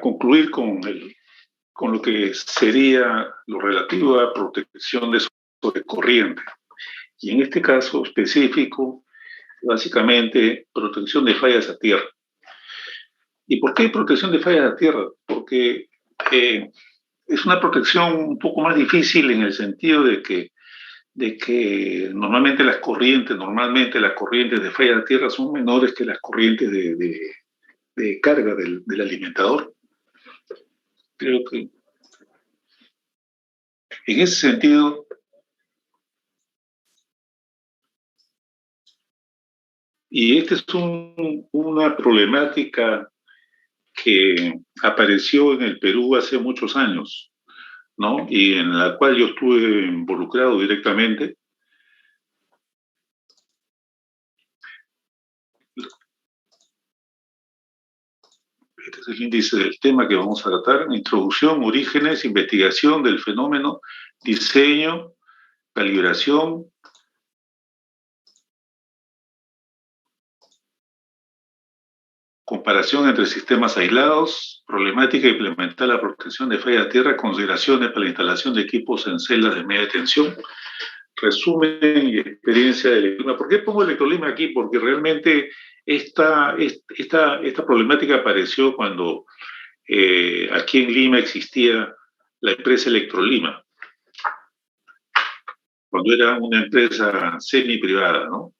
concluir con lo que sería lo relativo a protección de sobrecorriente. Y en este caso específico, básicamente, protección de fallas a tierra. ¿Y por qué protección de fallas a tierra? Porque es una protección un poco más difícil en el sentido de que normalmente las corrientes de falla de tierra son menores que las corrientes de carga del alimentador. Creo que en ese sentido, y esta es una problemática que apareció en el Perú hace muchos años, ¿no? Y en la cual yo estuve involucrado directamente. Este es el índice del tema que vamos a tratar: introducción, orígenes, investigación del fenómeno, diseño, calibración, comparación entre sistemas aislados, problemática de implementar la protección de falla de tierra, consideraciones para la instalación de equipos en celdas de media tensión, resumen y experiencia de Electrolima. ¿Por qué pongo Electrolima aquí? Porque realmente esta problemática apareció cuando aquí en Lima existía la empresa Electrolima, cuando era una empresa semi-privada, ¿no?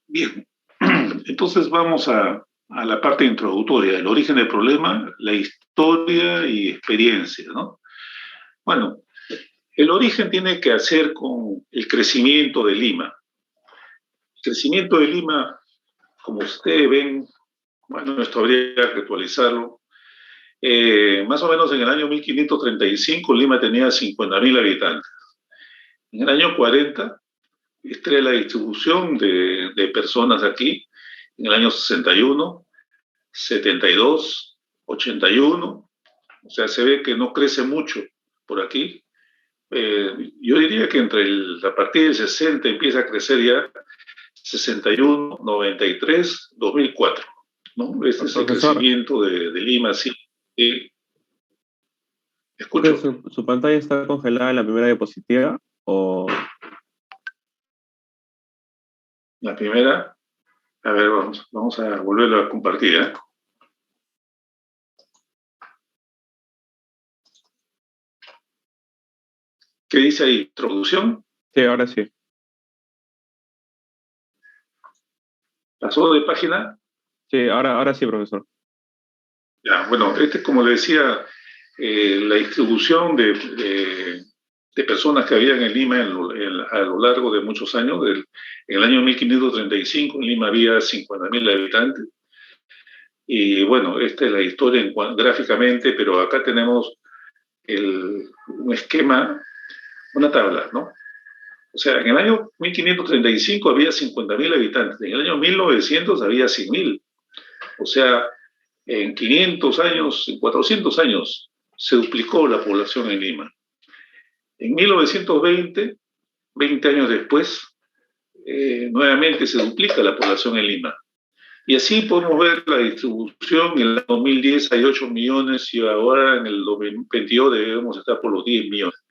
Bien, entonces vamos a la parte introductoria: el origen del problema, la historia y experiencia, ¿no? Bueno, el origen tiene que hacer con el crecimiento de Lima. El crecimiento de Lima, como ustedes ven, bueno, esto habría que actualizarlo. Más o menos en el año 1535 Lima tenía 50.000 habitantes. En el año 40, esta era la distribución de personas aquí. En el año 61, 72, 81, o sea, se ve que no crece mucho por aquí. Yo diría que a partir del 60 empieza a crecer ya, 61, 93, 2004, ¿no? Este es el crecimiento de Lima, sí. ¿Escucho? ¿Su pantalla está congelada en la primera diapositiva o...? La primera, a ver, vamos a volverlo a compartir, ¿eh? ¿Qué dice ahí? ¿Introducción? Sí, ahora sí. ¿Pasó de página? Sí, ahora sí, profesor. Ya, bueno, como le decía, la distribución de personas que había en Lima a lo largo de muchos años. En el año 1535 en Lima había 50.000 habitantes. Y bueno, esta es la historia gráficamente, pero acá tenemos un esquema, una tabla, ¿no? O sea, en el año 1535 había 50.000 habitantes, en el año 1900 había 100.000. O sea, en 500 años, en 400 años, se duplicó la población en Lima. En 1920, 20 años después, nuevamente se duplica la población en Lima. Y así podemos ver la distribución. En el 2010 hay 8 millones y ahora en el 2022 debemos estar por los 10 millones.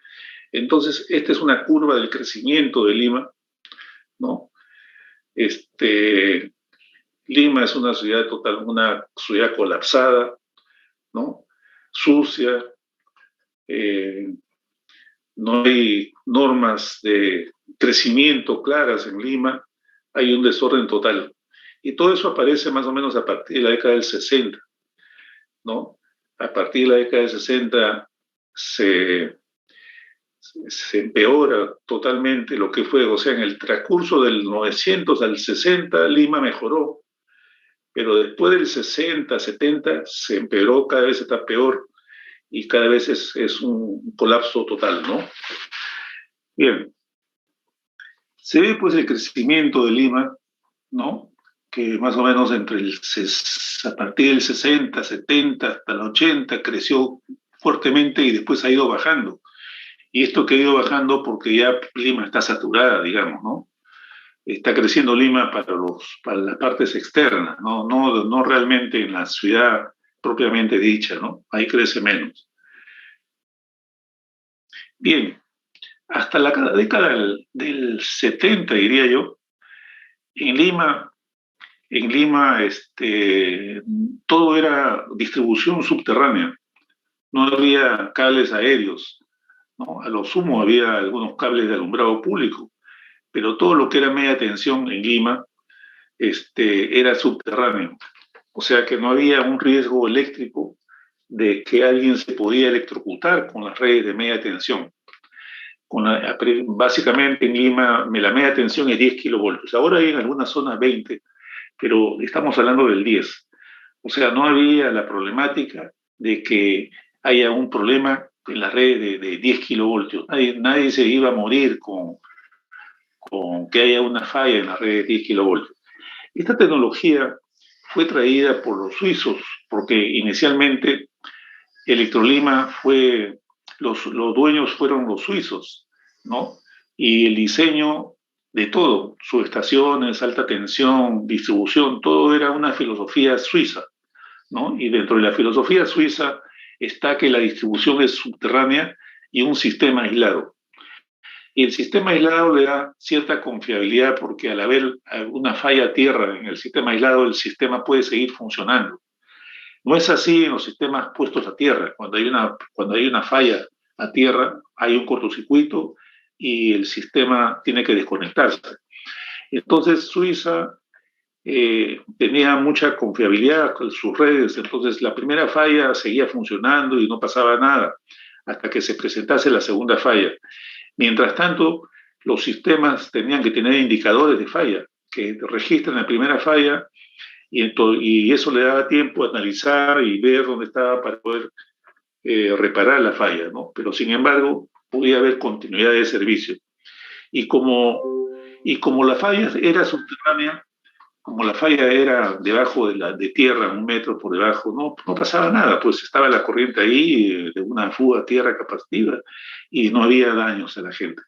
Entonces, esta es una curva del crecimiento de Lima, ¿no? Lima es una ciudad colapsada, ¿no? Sucia, no hay normas de crecimiento claras en Lima, hay un desorden total. Y todo eso aparece más o menos a partir de la década del 60, ¿no? A partir de la década del 60 se empeora totalmente lo que fue. O sea, en el transcurso del 900 al 60 Lima mejoró, pero después del 60, 70 se empeoró, cada vez está peor y cada vez es un colapso total, ¿no? Bien, se ve pues el crecimiento de Lima, ¿no? Que más o menos a partir del 60, 70 hasta el 80 creció fuertemente y después ha ido bajando. Y esto que ha ido bajando porque ya Lima está saturada, digamos, ¿no? está creciendo Lima para las partes externas, no realmente en la ciudad propiamente dicha, ¿no? Ahí crece menos. Bien, hasta la década del 70, diría yo, en Lima, todo era distribución subterránea, no había cables aéreos, ¿no? A lo sumo había algunos cables de alumbrado público, pero todo lo que era media tensión en Lima, era subterráneo. O sea que no había un riesgo eléctrico de que alguien se podía electrocutar con las redes de media tensión. Básicamente en Lima la media tensión es 10 kilovoltios. Ahora hay en algunas zonas 20, pero estamos hablando del 10. O sea, no había la problemática de que haya un problema en las redes de 10 kilovoltios. Nadie se iba a morir con que haya una falla en la red de 10 kilovoltios. Esta tecnología fue traída por los suizos, porque inicialmente Electrolima los dueños fueron los suizos, ¿no? Y el diseño de todo, subestaciones, alta tensión, distribución, todo era una filosofía suiza, ¿no? Y dentro de la filosofía suiza está que la distribución es subterránea y un sistema aislado. Y el sistema aislado le da cierta confiabilidad porque al haber una falla a tierra en el sistema aislado, el sistema puede seguir funcionando. No es así en los sistemas puestos a tierra. Cuando hay una falla a tierra, hay un cortocircuito y el sistema tiene que desconectarse. Entonces, Suiza tenía mucha confiabilidad con sus redes. Entonces, la primera falla seguía funcionando y no pasaba nada hasta que se presentase la segunda falla. Mientras tanto, los sistemas tenían que tener indicadores de falla que registran la primera falla y eso le daba tiempo a analizar y ver dónde estaba para poder reparar la falla, ¿no? Pero sin embargo, podía haber continuidad de servicio. Y como la falla era subterránea, como la falla era debajo de tierra, 1 metro por debajo, no pasaba nada, pues estaba la corriente ahí de una fuga a tierra capacitiva y no había daños a la gente.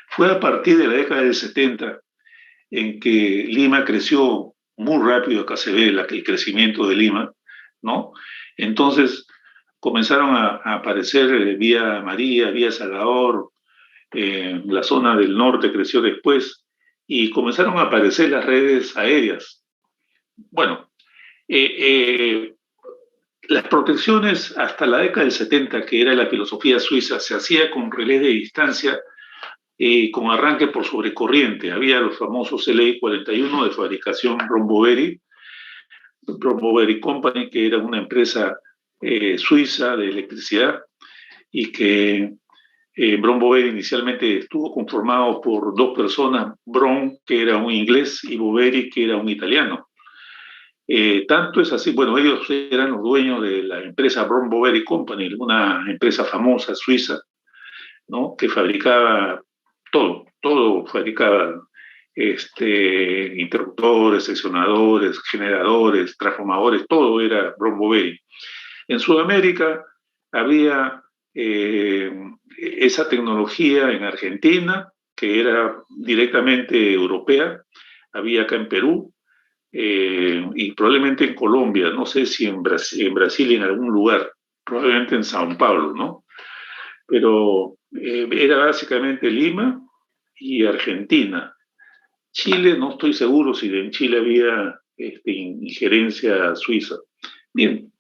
Fue a partir de la década del 70 en que Lima creció muy rápido, acá se ve el crecimiento de Lima, ¿no? Entonces comenzaron a aparecer Vía María, Vía Salvador, la zona del norte creció después y comenzaron a aparecer las redes aéreas. Bueno, eh, eh, las protecciones hasta la década del 70, que era la filosofía suiza, se hacía con relés de distancia con arranque por sobrecorriente. Había los famosos LI 41 de fabricación Brombovery Company, que era una empresa suiza de electricidad y que Brombovery inicialmente estuvo conformado por dos personas, Brom, que era un inglés, y Boveri, que era un italiano. Tanto es así, bueno, ellos eran los dueños de la empresa Brombovery Company, una empresa famosa suiza, ¿no? Que fabricaba todo fabricaba interruptores, seccionadores, generadores, transformadores, todo era Brombovery. En Sudamérica había esa tecnología en Argentina, que era directamente europea, había acá en Perú y probablemente en Colombia, no sé si en Brasil en algún lugar, probablemente en Sao Paulo, ¿no? Pero era básicamente Lima y Argentina. Chile, no estoy seguro si en Chile había injerencia suiza. Bien,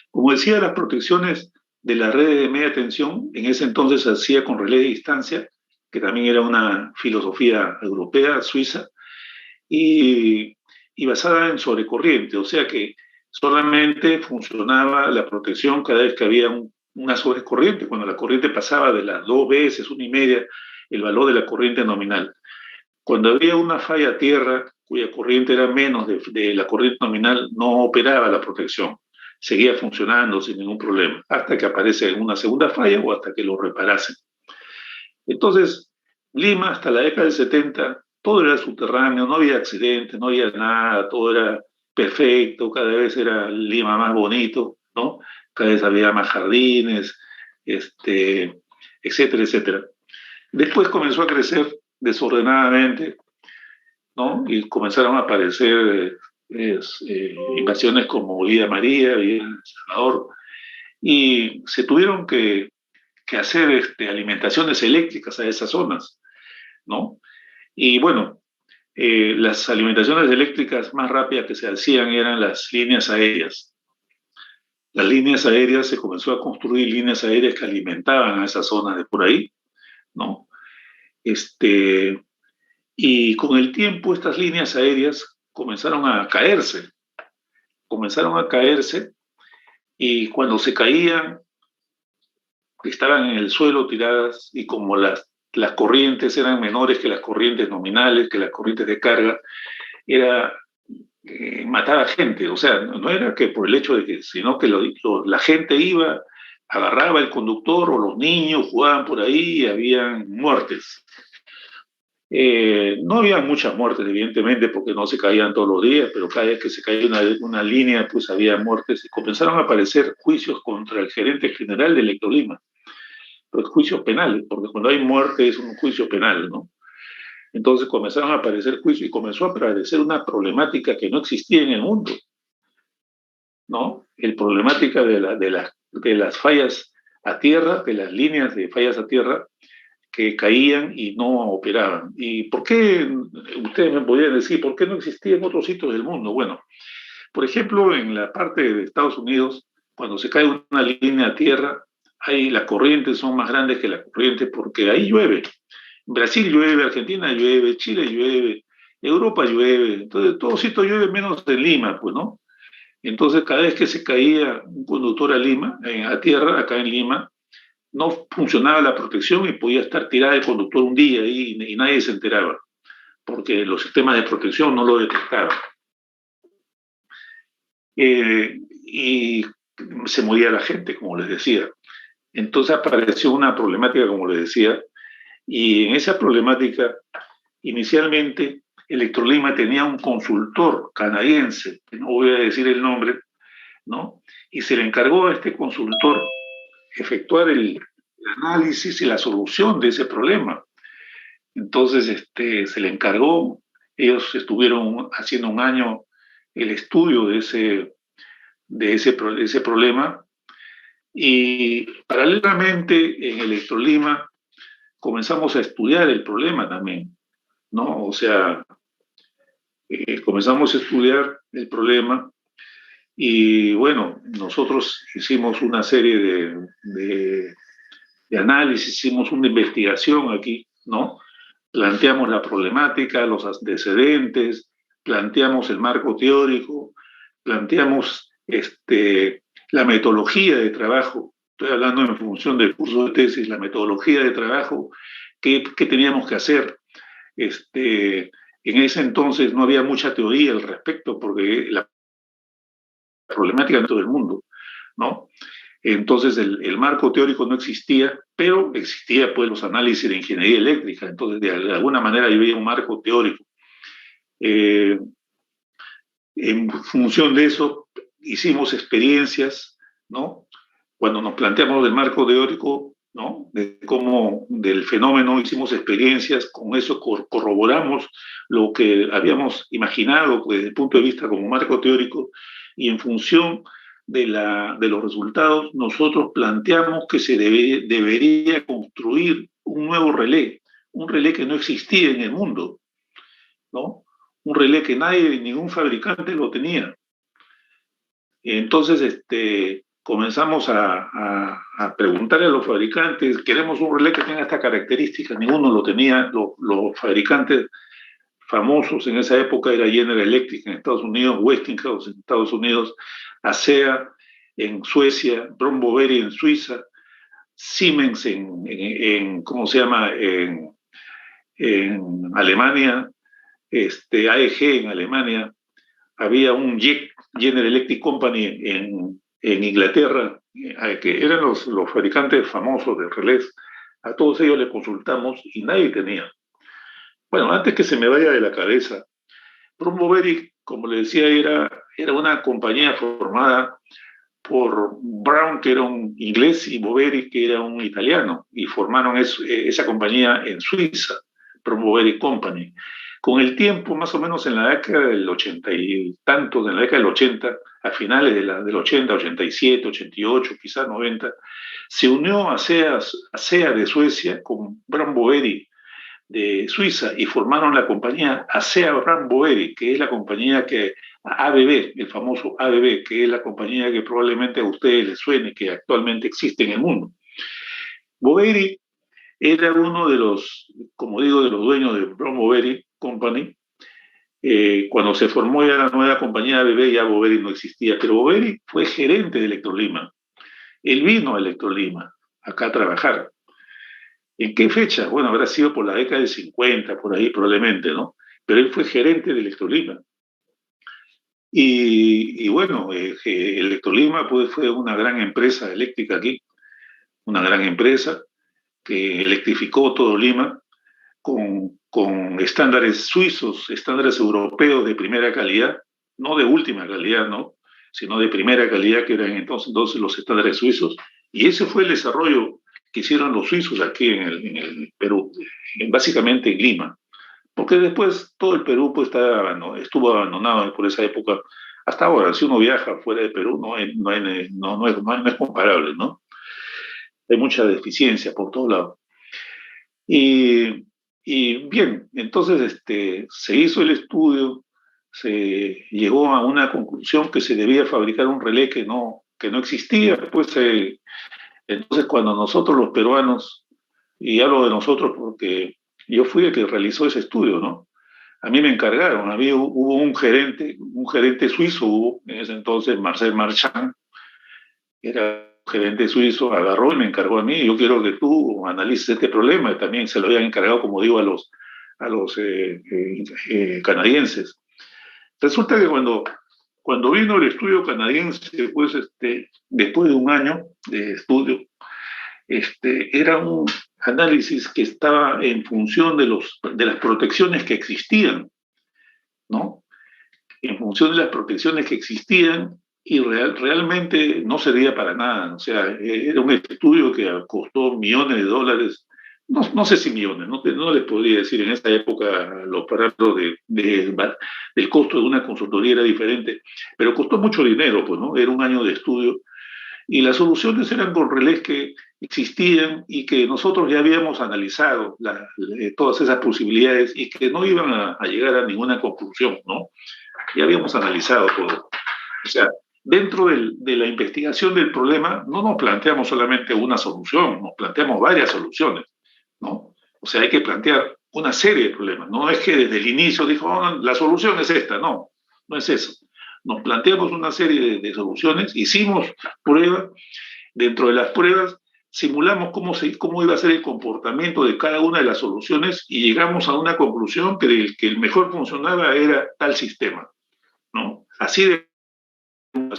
como decía, las protecciones de la red de media tensión en ese entonces se hacía con relé de distancia, que también era una filosofía europea, suiza, y basada en sobrecorriente, o sea que solamente funcionaba la protección cada vez que había una sobrecorriente, cuando la corriente pasaba de las 2 veces, 1,5, el valor de la corriente nominal. Cuando había una falla a tierra, cuya corriente era menos de la corriente nominal, no operaba la protección. Seguía funcionando sin ningún problema, hasta que aparece una segunda falla o hasta que lo reparasen. Entonces, Lima, hasta la década del 70, todo era subterráneo, no había accidentes, no había nada, todo era perfecto, cada vez era Lima más bonito, ¿no? Cada vez había más jardines, etcétera, etcétera. Después comenzó a crecer desordenadamente, ¿no? Y comenzaron a aparecer invasiones como Villa María, Villa El Salvador, y se tuvieron que hacer alimentaciones eléctricas a esas zonas, ¿no? Y bueno, las alimentaciones eléctricas más rápidas que se hacían eran las líneas aéreas. Las líneas aéreas, se comenzó a construir líneas aéreas que alimentaban a esas zonas de por ahí, ¿no? Este, y con el tiempo estas líneas aéreas comenzaron a caerse y cuando se caían estaban en el suelo tiradas y como las corrientes eran menores que las corrientes nominales, que las corrientes de carga, era matar a gente. O sea, no era que por el hecho de que, sino que la gente iba, agarraba el conductor o los niños jugaban por ahí y habían muertes. No había muchas muertes, evidentemente, porque no se caían todos los días, pero cada vez que se caía una línea, pues había muertes y comenzaron a aparecer juicios contra el gerente general de Electrolima, pero juicios penales, porque cuando hay muerte es un juicio penal, ¿no? Entonces comenzaron a aparecer juicios y comenzó a aparecer una problemática que no existía en el mundo, ¿no? El problemática de las fallas a tierra, de las líneas de fallas a tierra, que caían y no operaban. ¿Y por qué? Ustedes me podrían decir, ¿por qué no existía en otros sitios del mundo? Bueno, por ejemplo, en la parte de Estados Unidos, cuando se cae una línea a tierra, ahí las corrientes son más grandes que las corrientes porque ahí llueve. Brasil llueve, Argentina llueve, Chile llueve, Europa llueve, entonces todo sitio llueve menos en Lima, pues, ¿no? Entonces cada vez que se caía un conductor a Lima, a tierra, acá en Lima, no funcionaba la protección y podía estar tirada el conductor un día y nadie se enteraba, porque los sistemas de protección no lo detectaban. Y se moría la gente, como les decía. Entonces apareció una problemática, como les decía, y en esa problemática, inicialmente, Electrolima tenía un consultor canadiense, no voy a decir el nombre, ¿no? Y se le encargó a este consultor efectuar el análisis y la solución de ese problema. Entonces, se le encargó, ellos estuvieron haciendo un año el estudio de ese problema y paralelamente en Electrolima comenzamos a estudiar el problema también, ¿no? O sea, comenzamos a estudiar el problema y bueno, nosotros hicimos una serie de análisis, hicimos una investigación aquí, ¿no? Planteamos la problemática, los antecedentes, planteamos el marco teórico, planteamos la metodología de trabajo. Estoy hablando en función del curso de tesis, la metodología de trabajo, qué teníamos que hacer. En ese entonces no había mucha teoría al respecto, porque la problemática de todo el mundo, ¿no? Entonces el marco teórico no existía, pero existía pues los análisis de ingeniería eléctrica, entonces de alguna manera había un marco teórico. En función de eso hicimos experiencias, ¿no? Cuando nos planteamos el marco teórico, ¿no? De cómo del fenómeno hicimos experiencias, con eso corroboramos lo que habíamos imaginado desde el punto de vista como marco teórico y en función de los resultados nosotros planteamos que se debería construir un nuevo relé, un relé que no existía en el mundo, ¿no? Un relé que nadie, ningún fabricante lo tenía. Entonces, comenzamos a preguntarle a los fabricantes, queremos un relé que tenga esta característica, ninguno lo tenía, los fabricantes famosos en esa época era General Electric en Estados Unidos, Westinghouse en Estados Unidos, ASEA en Suecia, Brown Boveri en Suiza, Siemens ¿cómo se llama? En Alemania, AEG en Alemania, había un General Electric Company en Inglaterra, que eran los fabricantes famosos de relés. A todos ellos les consultamos y nadie tenía. Bueno, antes que se me vaya de la cabeza, Brown Boveri, como le decía, era una compañía formada por Brown, que era un inglés, y Boveri, que era un italiano, y formaron esa compañía en Suiza, Brown Boveri Company. Con el tiempo, más o menos en la década del 80 y tantos, en la década del 80, a finales del 80, 87, 88, quizás 90, se unió a ASEA de Suecia con Brown Boveri de Suiza y formaron la compañía ASEA Brown Boveri, que es la compañía que ABB, el famoso ABB, que es la compañía que probablemente a ustedes les suene, que actualmente existe en el mundo. Boveri era uno de los, como digo, de los dueños de Brown Boveri Company. Cuando se formó ya la nueva compañía ABB, ya Boveri no existía, pero Boveri fue gerente de Electrolima. Él vino a Electrolima, acá a trabajar. ¿En qué fecha? Bueno, habrá sido por la década del 50, por ahí probablemente, ¿no? Pero él fue gerente de Electrolima. Y bueno, Electrolima pues, fue una gran empresa eléctrica aquí, una gran empresa que electrificó todo Lima con estándares suizos, estándares europeos de primera calidad, no de última calidad, ¿no? Sino de primera calidad, que eran entonces los estándares suizos. Y ese fue el desarrollo que hicieron los suizos aquí en el Perú, básicamente en Lima. Porque después todo el Perú pues, estuvo abandonado por esa época. Hasta ahora, si uno viaja fuera de Perú, no es comparable, ¿no? Hay mucha deficiencia por todos lados. Y, y bien, entonces se hizo el estudio, se llegó a una conclusión que se debía fabricar un relé que no existía. Pues, entonces, cuando nosotros los peruanos, y hablo de nosotros porque yo fui el que realizó ese estudio, ¿no? A mí me encargaron, hubo un gerente suizo, hubo en ese entonces Marcel Marchand, era gerente suizo, agarró y me encargó a mí. Yo quiero que tú analices este problema. Y también se lo habían encargado, como digo, a los canadienses. Resulta que cuando vino el estudio canadiense, pues después de un año de estudio, era un análisis que estaba en función de las protecciones que existían, ¿no? En función de las protecciones que existían y realmente no servía para nada. O sea, era un estudio que costó millones de dólares, no sé si millones, no les podría decir, en esa época los parámetros del costo de una consultoría era diferente, pero costó mucho dinero, pues, ¿no? Era un año de estudio y las soluciones eran con relés que existían y que nosotros ya habíamos analizado todas esas posibilidades y que no iban a llegar a ninguna conclusión, ¿no? Ya habíamos analizado todo. O sea, dentro de la investigación del problema no nos planteamos solamente una solución, nos planteamos varias soluciones, ¿no? O sea, hay que plantear una serie de problemas. No es que desde el inicio dijo, oh, la solución es esta, no es eso. Nos planteamos una serie de soluciones, hicimos pruebas, dentro de las pruebas simulamos cómo iba a ser el comportamiento de cada una de las soluciones y llegamos a una conclusión que el mejor funcionaba era tal sistema, ¿no? Así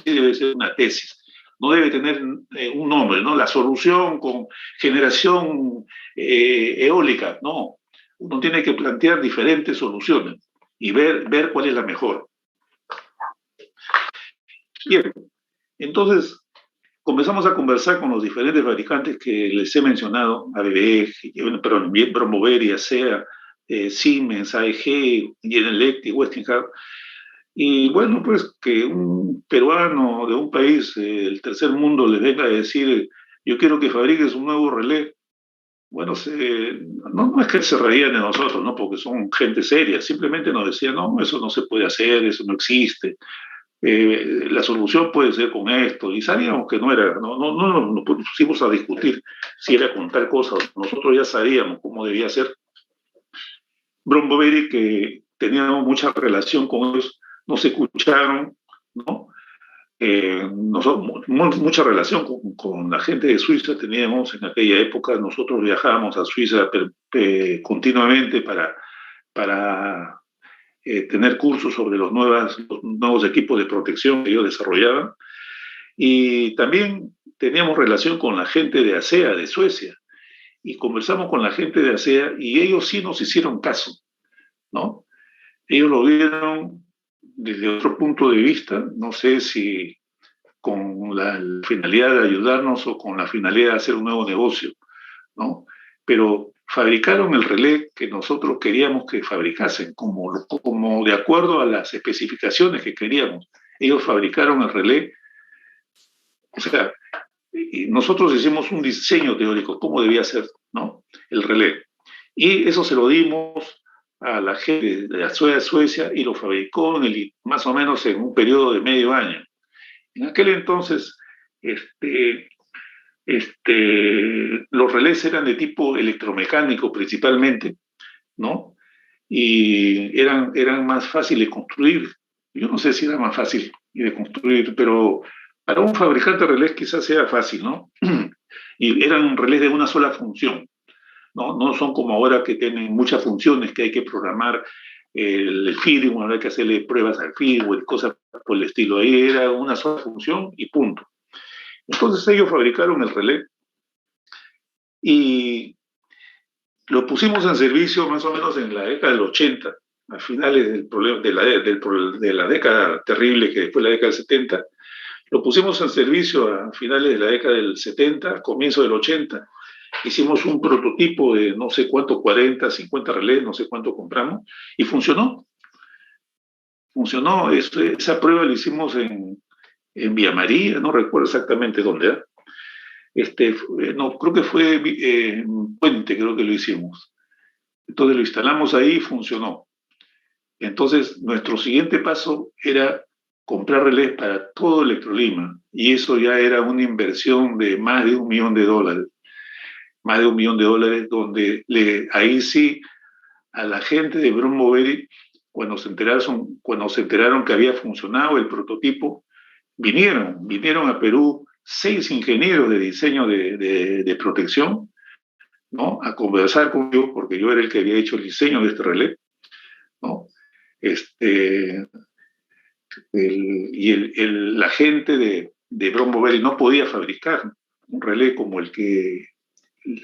debe ser una tesis. No debe tener un nombre, ¿no? La solución con generación eólica, no. Uno tiene que plantear diferentes soluciones y ver cuál es la mejor. Bien, entonces comenzamos a conversar con los diferentes fabricantes que les he mencionado, ABB, Brown Boveri, ASEA, Siemens, AEG, General Electric, Westinghouse. Y bueno, pues que un peruano de un país del tercer mundo les venga a decir, yo quiero que fabriques un nuevo relé. Bueno, no es que se reían de nosotros, ¿no? Porque son gente seria, simplemente nos decían, no, eso no se puede hacer, eso no existe. La solución puede ser con esto, y sabíamos que no era, no pusimos a discutir si era con tal cosa, nosotros ya sabíamos cómo debía ser. Brown Boveri, que teníamos mucha relación con ellos, nos escucharon, ¿no? Mucha relación con la gente de Suiza teníamos en aquella época. Nosotros viajábamos a Suiza continuamente para tener cursos sobre los nuevos equipos de protección que ellos desarrollaban. Y también teníamos relación con la gente de ASEA de Suecia. Y conversamos con la gente de ASEA y ellos sí nos hicieron caso, ¿no? Ellos lo vieron desde otro punto de vista, no sé si con la finalidad de ayudarnos o con la finalidad de hacer un nuevo negocio, ¿no? Pero fabricaron el relé que nosotros queríamos que fabricasen, como de acuerdo a las especificaciones que queríamos. Ellos fabricaron el relé, o sea, y nosotros hicimos un diseño teórico, cómo debía ser, ¿no?, el relé. Y eso se lo dimos a la gente de la Suecia y lo fabricó más o menos en un periodo de medio año. En aquel entonces, los relés eran de tipo electromecánico principalmente, ¿no? Y eran más fáciles de construir. Yo no sé si era más fácil de construir, pero para un fabricante de relés quizás sea fácil, ¿no? Y eran relés de una sola función, ¿no? No son como ahora que tienen muchas funciones que hay que programar el firmware, hay que hacerle pruebas al firmware, cosas por el estilo. Ahí era una sola función y punto. Entonces ellos fabricaron el relé y lo pusimos en servicio más o menos en la década del 80, a finales de la década terrible que fue la década del 70. Lo pusimos en servicio a finales de la década del 70, comienzo del 80. Hicimos un prototipo de no sé cuánto, 40, 50 relés, no sé cuánto compramos, y funcionó. Funcionó. Esa prueba la hicimos en Villa María, no recuerdo exactamente dónde era. No, creo que fue en Puente, creo que lo hicimos. Entonces lo instalamos ahí y funcionó. Entonces nuestro siguiente paso era comprar relés para todo Electrolima, y eso ya era una inversión de más de $1 millón. Más de $1 millón, donde ahí sí a la gente de Bromboveri, cuando se enteraron que había funcionado el prototipo, vinieron a Perú 6 ingenieros de diseño de protección, ¿no?, a conversar conmigo, porque yo era el que había hecho el diseño de este relé, ¿no? La gente de Bromboveri no podía fabricar un relé como el que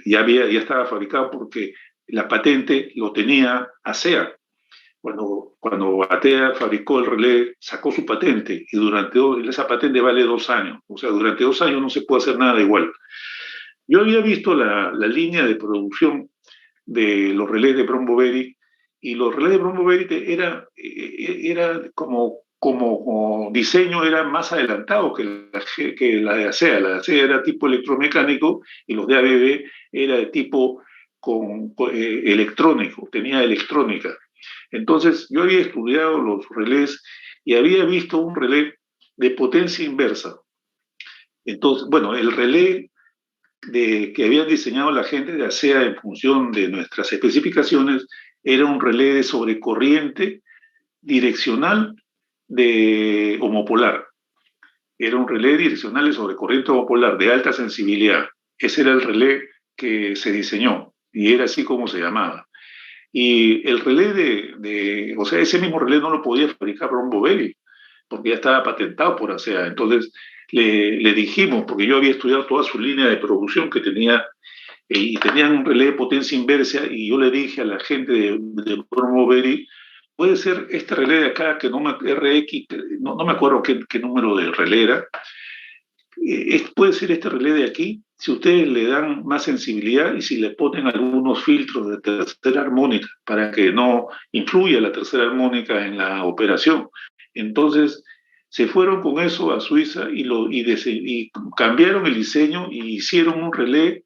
ya estaba fabricado, porque la patente lo tenía ASEA. Cuando ATEA fabricó el relé, sacó su patente, y esa patente vale 2 años. O sea, durante 2 años no se puede hacer nada igual. Yo había visto la línea de producción de los relés de Bromboveri, y los relés de Bromboveri era como diseño, era más adelantado que la de ASEA. La de ASEA era tipo electromecánico y los de ABB era de tipo electrónico, tenía electrónica. Entonces yo había estudiado los relés y había visto un relé de potencia inversa. Entonces, bueno, el relé que habían diseñado la gente de ASEA en función de nuestras especificaciones era un relé de sobrecorriente direccional de homopolar. Era un relé direccional de sobrecorriente homopolar de alta sensibilidad. Ese era el relé que se diseñó y era así como se llamaba. Y el relé o sea, ese mismo relé no lo podía fabricar Bromboveri, porque ya estaba patentado por ASEA. Entonces le dijimos, porque yo había estudiado toda su línea de producción que tenía, y tenían un relé de potencia inversa, y yo le dije a la gente de Bromboveri, puede ser este relé de acá, que no me, RX, no me acuerdo qué número de relé era, puede ser este relé de aquí, si ustedes le dan más sensibilidad y si le ponen algunos filtros de tercera armónica para que no influya la tercera armónica en la operación. Entonces se fueron con eso a Suiza y cambiaron el diseño y hicieron un relé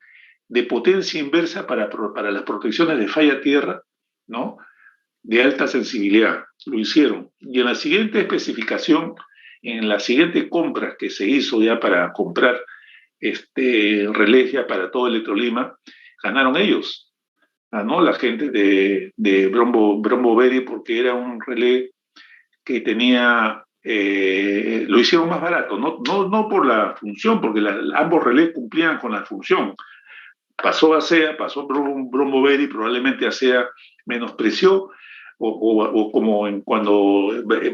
de potencia inversa para las protecciones de falla tierra, ¿no?, de alta sensibilidad. Lo hicieron. Y en la siguiente especificación, en la siguiente compra que se hizo ya para comprar relés ya para todo Electrolima, ganaron ellos. Ganó la gente de Bromboveri, porque era un relé que tenía, lo hicieron más barato, no por la función, porque ambos relés cumplían con la función. Pasó ASEA, pasó Bromboveri, probablemente ASEA menospreció, o como cuando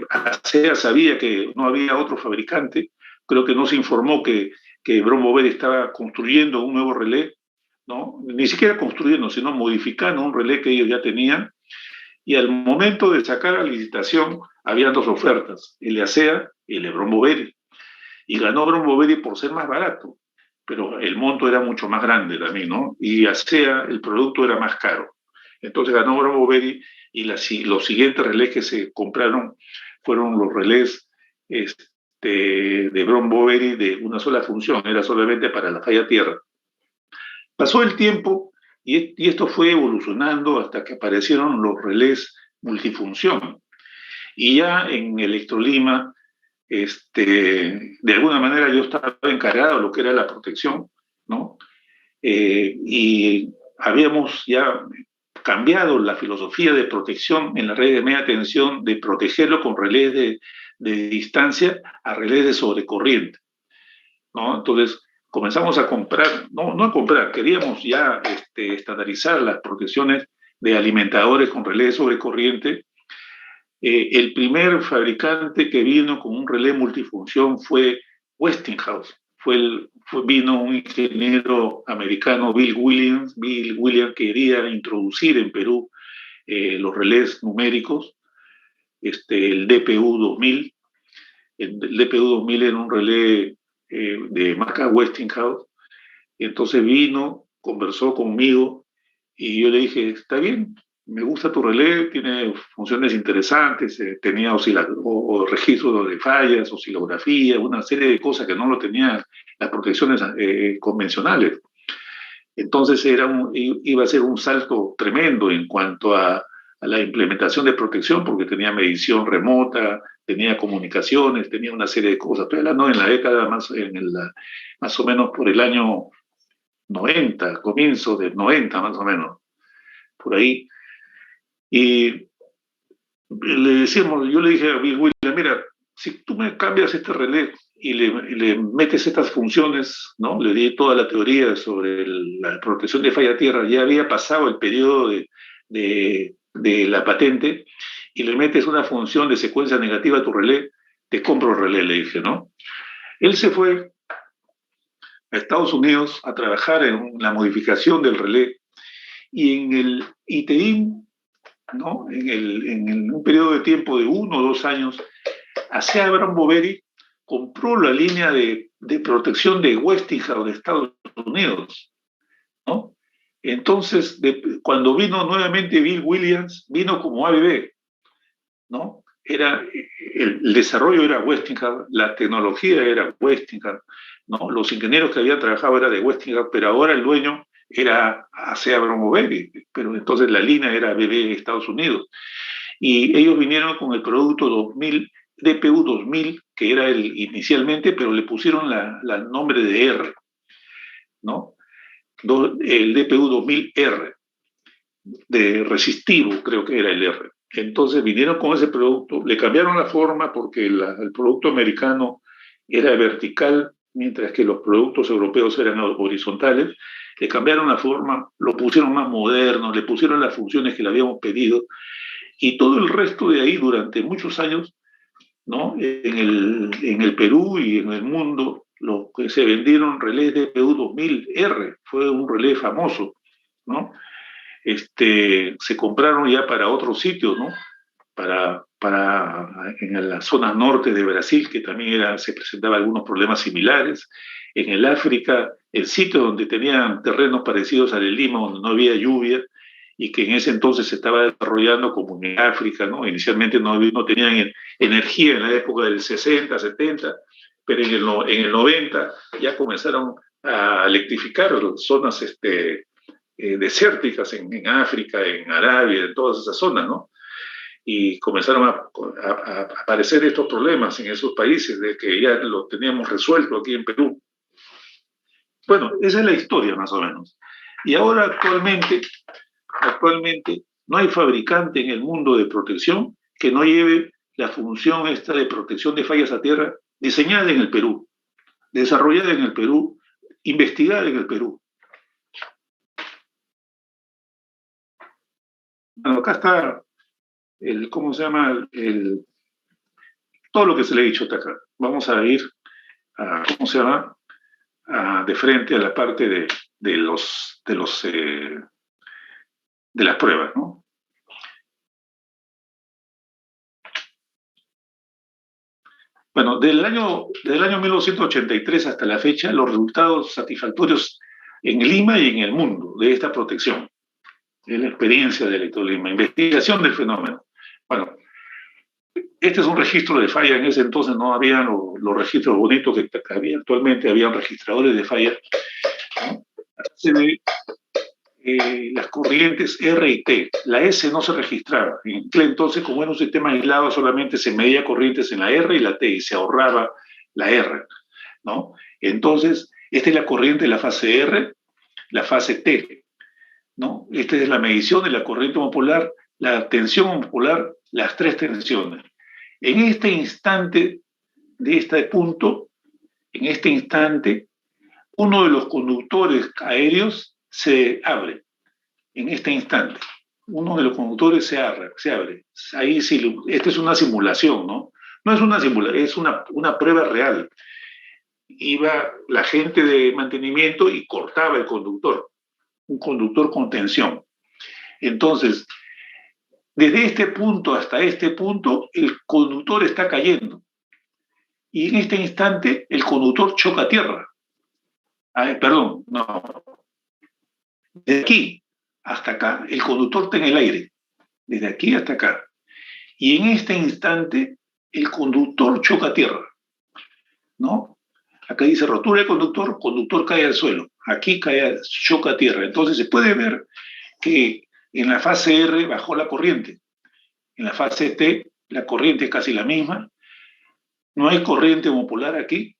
ASEA sabía que no había otro fabricante, creo que no se informó que Bromboveri estaba construyendo un nuevo relé, ¿no? Ni siquiera construyendo, sino modificando un relé que ellos ya tenían, y al momento de sacar a licitación habían 2 ofertas, el de ASEA y el de Bromboveri, y ganó Bromboveri por ser más barato. pero el monto era mucho más grande también, ¿no? Y ASEA, el producto era más caro. Entonces ganó Brown Boveri y los siguientes relés que se compraron fueron los relés de Brown Boveri de una sola función, era solamente para la falla tierra. Pasó el tiempo y esto fue evolucionando hasta que aparecieron los relés multifunción. Y ya en Electrolima, de alguna manera yo estaba encargado de lo que era la protección, ¿no? Y habíamos ya cambiado la filosofía de protección en la red de media tensión, de protegerlo con relés de distancia a relés de sobrecorriente, ¿no? Entonces comenzamos a comprar, no a comprar, queríamos ya estandarizar las protecciones de alimentadores con relés de sobrecorriente. El primer fabricante que vino con un relé multifunción fue Westinghouse. Vino un ingeniero americano, Bill Williams. Bill Williams quería introducir en Perú los relés numéricos, el DPU 2000. El DPU 2000 era un relé de marca Westinghouse. Entonces vino, conversó conmigo y yo le dije, está bien, me gusta tu relé, tiene funciones interesantes, tenía registros de fallas, oscilografía, una serie de cosas que no lo tenían las protecciones convencionales. Entonces iba a ser un salto tremendo en cuanto a la implementación de protección, porque tenía medición remota, tenía comunicaciones, tenía una serie de cosas. Estoy hablando en la década más o menos por el año 90, comienzo del 90 más o menos, por ahí. Y yo le dije a Bill Williams, mira, si tú me cambias este relé y le metes estas funciones, ¿no? Le di toda la teoría sobre la protección de falla tierra, ya había pasado el periodo de la patente, y le metes una función de secuencia negativa a tu relé, te compro el relé, le dije, ¿no? Él se fue a Estados Unidos a trabajar en la modificación del relé, y en el ITIN, ¿no? En un periodo de tiempo de 1 o 2 años, ASEA Brown Boveri compró la línea de protección de Westinghouse de Estados Unidos, ¿no? Entonces, cuando vino nuevamente Bill Williams, vino como ABB, ¿no? El desarrollo era Westinghouse, la tecnología era Westinghouse, ¿no? Los ingenieros que habían trabajado era de Westinghouse, pero ahora el dueño era ASEA Brown Boveri, pero entonces la línea era ABB de Estados Unidos. Y ellos vinieron con el producto 2000, DPU 2000, que era inicialmente, pero le pusieron el nombre de R, ¿no? El DPU 2000R, de resistivo, creo que era el R. Entonces vinieron con ese producto, le cambiaron la forma porque el producto americano era vertical, mientras que los productos europeos eran horizontales. Le cambiaron la forma, lo pusieron más moderno, le pusieron las funciones que le habíamos pedido, y todo el resto de ahí durante muchos años, ¿no? En el Perú y en el mundo, lo que se vendieron relés de PU 2000R, fue un relé famoso, ¿no? Se compraron ya para otros sitios, ¿no? En la zona norte de Brasil, que también se presentaban algunos problemas similares. En el África, el sitio donde tenían terrenos parecidos al de Lima, donde no había lluvia, y que en ese entonces se estaba desarrollando como en África, ¿no? Inicialmente no tenían energía en la época del 60, 70, pero en el 90 ya comenzaron a electrificar zonas desérticas en África, en Arabia, en todas esas zonas, ¿no? Y comenzaron a aparecer estos problemas en esos países, de que ya lo teníamos resuelto aquí en Perú. Bueno, esa es la historia más o menos. Y ahora actualmente no hay fabricante en el mundo de protección que no lleve la función esta de protección de fallas a tierra diseñada en el Perú, desarrollada en el Perú, investigada en el Perú. Bueno, acá está ¿cómo se llama? Todo lo que se le ha dicho hasta acá. Vamos a ir ¿cómo se llama? De frente a la parte de las pruebas, ¿no? Bueno, desde el año 1983 hasta la fecha, los resultados satisfactorios en Lima y en el mundo de esta protección, de la experiencia de Electrolima, investigación del fenómeno. Bueno, este es un registro de falla. En ese entonces no había los registros bonitos que había actualmente, habían registradores de falla, ¿no? Se ve las corrientes R y T. La S no se registraba. En aquel entonces, como era un sistema aislado, solamente se medía corrientes en la R y la T y se ahorraba la R, ¿no? Entonces, esta es la corriente de la fase R, la fase T, ¿no? Esta es la medición de la corriente monopolar, la tensión monopolar, las tres tensiones. En este instante de este punto, en este instante, uno de los conductores aéreos se abre. En este instante, uno de los conductores se abre. Ahí sí, esta es una simulación, ¿no? No es una simulación, es una prueba real. Iba la gente de mantenimiento y cortaba el conductor, un conductor con tensión. Entonces, desde este punto hasta este punto, el conductor está cayendo. Y en este instante, el conductor choca a tierra. Ay, perdón, no. De aquí hasta acá, el conductor está en el aire. Desde aquí hasta acá. Y en este instante, el conductor choca a tierra, ¿no? Acá dice rotura del conductor, conductor cae al suelo. Aquí cae, choca a tierra. Entonces se puede ver que en la fase R bajó la corriente. En la fase T, la corriente es casi la misma. No hay corriente homopolar aquí.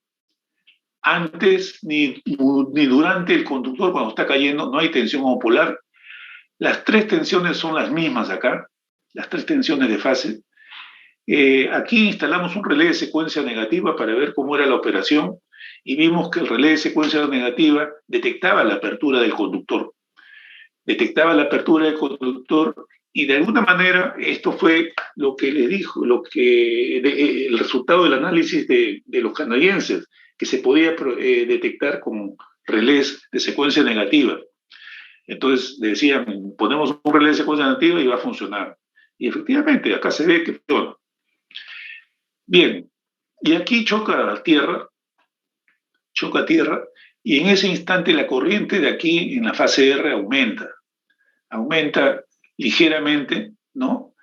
Antes ni durante el conductor, cuando está cayendo, no hay tensión homopolar. Las tres tensiones son las mismas acá, las tres tensiones de fase. Aquí instalamos un relé de secuencia negativa para ver cómo era la operación y vimos que el relé de secuencia negativa detectaba la apertura del conductor. Detectaba la apertura del conductor y de alguna manera esto fue lo que le dijo, el resultado del análisis de los canadienses, que se podía detectar con relés de secuencia negativa. Entonces decían, ponemos un relé de secuencia negativa y va a funcionar. Y efectivamente, acá se ve que funciona. Bien, y aquí choca tierra, y en ese instante la corriente de aquí en la fase R aumenta ligeramente, ¿no?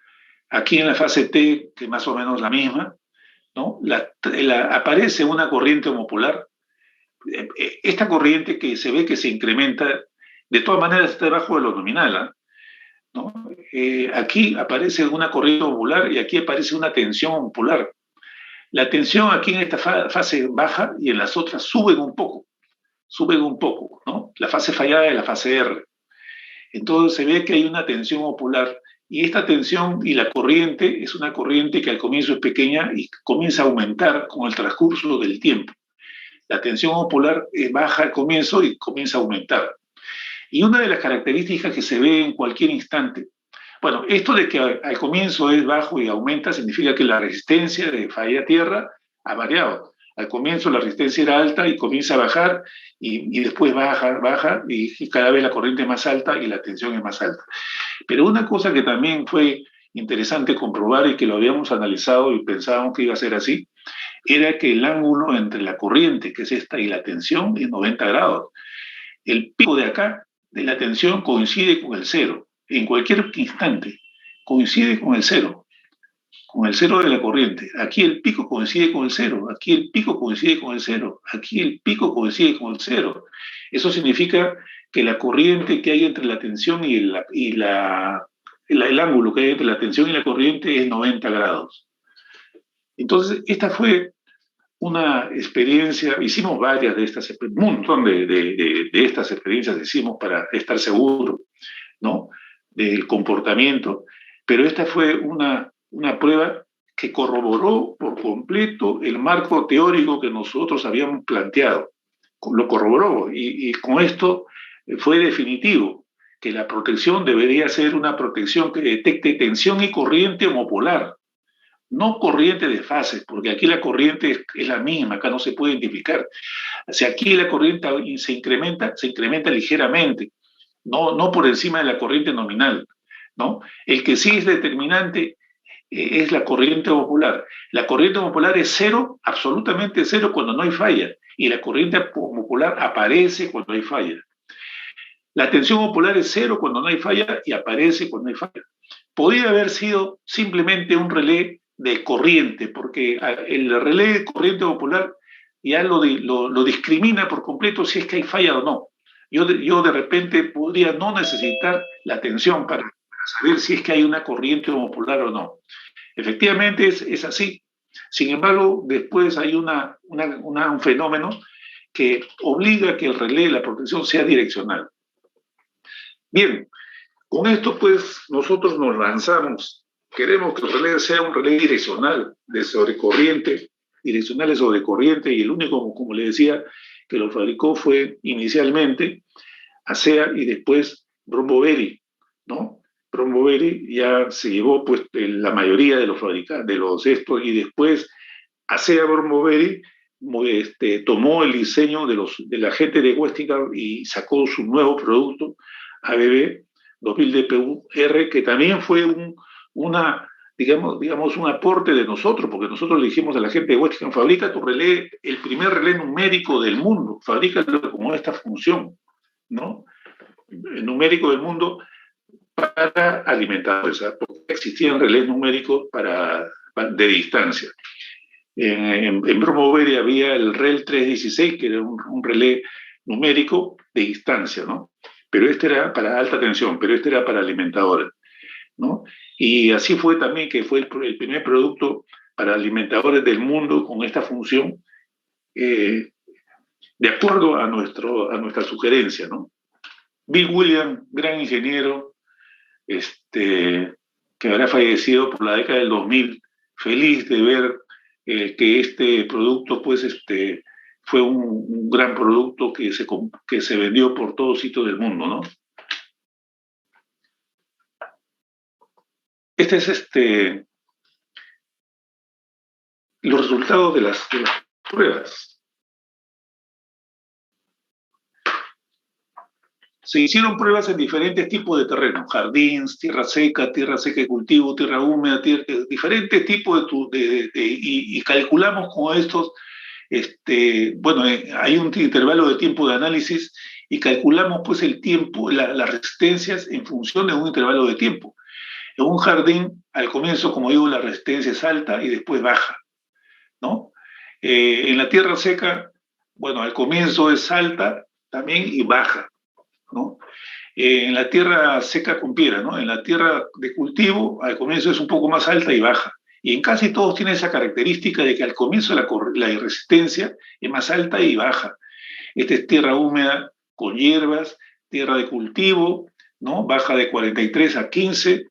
Aquí en la fase T, que más o menos la misma, ¿no? Aparece una corriente homopolar. Esta corriente que se ve que se incrementa, de todas maneras está debajo de lo nominal, ¿eh? ¿No? Aquí aparece una corriente homopolar y aquí aparece una tensión homopolar. La tensión aquí en esta fase baja y en las otras suben un poco, ¿no? La fase fallada es la fase R. Entonces se ve que hay una tensión homopolar y esta tensión y la corriente es una corriente que al comienzo es pequeña y comienza a aumentar con el transcurso del tiempo. La tensión homopolar es baja al comienzo y comienza a aumentar. Y una de las características que se ve en cualquier instante, bueno, esto de que al comienzo es bajo y aumenta significa que la resistencia de falla tierra ha variado. Al comienzo la resistencia era alta y comienza a bajar y después baja y cada vez la corriente es más alta y la tensión es más alta. Pero una cosa que también fue interesante comprobar y que lo habíamos analizado y pensábamos que iba a ser así, era que el ángulo entre la corriente, que es esta, y la tensión es 90 grados. El pico de acá de la tensión coincide con el cero. En cualquier instante coincide con el cero de la corriente. Aquí el pico coincide con el cero, aquí el pico coincide con el cero, aquí el pico coincide con el cero. Eso significa que la corriente que hay entre la tensión y el ángulo que hay entre la tensión y la corriente es 90 grados. Entonces, esta fue una experiencia, hicimos varias de estas, un montón de estas experiencias hicimos para estar seguros, ¿no?, del comportamiento, pero esta fue una prueba que corroboró por completo el marco teórico que nosotros habíamos planteado. Lo corroboró y con esto fue definitivo que la protección debería ser una protección que detecte tensión y corriente homopolar, no corriente de fases, porque aquí la corriente es la misma, acá no se puede identificar. O sea, aquí la corriente se incrementa ligeramente, no por encima de la corriente nominal, ¿no? El que sí es determinante es la corriente popular. La corriente popular es cero, absolutamente cero cuando no hay falla, y la corriente popular aparece cuando hay falla. La tensión popular es cero cuando no hay falla y aparece cuando hay falla. Podría haber sido simplemente un relé de corriente, porque el relé de corriente popular ya lo discrimina por completo si es que hay falla o no. Yo de repente podría no necesitar la tensión para saber si es que hay una corriente popular o no. Efectivamente es así. Sin embargo, después hay un fenómeno que obliga a que el relé de la protección sea direccional. Bien, con esto pues nosotros nos lanzamos. Queremos que el relé sea un relé direccional, de sobrecorriente, direccionales sobre corriente, y el único, como le decía, que lo fabricó fue inicialmente ASEA y después Bromboberry, ¿no? Bromboberry ya se llevó pues la mayoría de los fabricantes, de los estos, y después ASEA Bromboberry tomó el diseño de la gente de Westinghouse y sacó su nuevo producto, ABB 2000 DPU-R, que también fue digamos, un aporte de nosotros, porque nosotros le dijimos a la gente de Westinghouse, fabrica tu relé, el primer relé numérico del mundo, fabrícalo con esta función, ¿no? El numérico del mundo para alimentadores, porque existían relés numéricos de distancia. En Bromboberry había el REL 316, que era un relé numérico de distancia, ¿no? Pero este era para alta tensión, pero este era para alimentadores, ¿no? Y así fue también que fue el primer producto para alimentadores del mundo con esta función, de acuerdo a nuestra sugerencia, ¿no? Bill Williams, gran ingeniero, que habrá fallecido por la década del 2000, feliz de ver que este producto pues, fue un gran producto que se vendió por todos sitios del mundo, ¿no? Este es los resultados de las pruebas. Se hicieron pruebas en diferentes tipos de terreno, jardines, tierra seca de cultivo, tierra húmeda, diferentes tipos y calculamos con estos, bueno, hay un intervalo de tiempo de análisis y calculamos pues el tiempo, las resistencias en función de un intervalo de tiempo. En un jardín, al comienzo, como digo, la resistencia es alta y después baja, ¿no? En la tierra seca, bueno, al comienzo es alta también y baja, ¿no? En la tierra seca con piedra, ¿no? En la tierra de cultivo, al comienzo es un poco más alta y baja. Y en casi todos tiene esa característica de que al comienzo la resistencia es más alta y baja. Esta es tierra húmeda con hierbas, tierra de cultivo, ¿no? Baja de 43 a 15.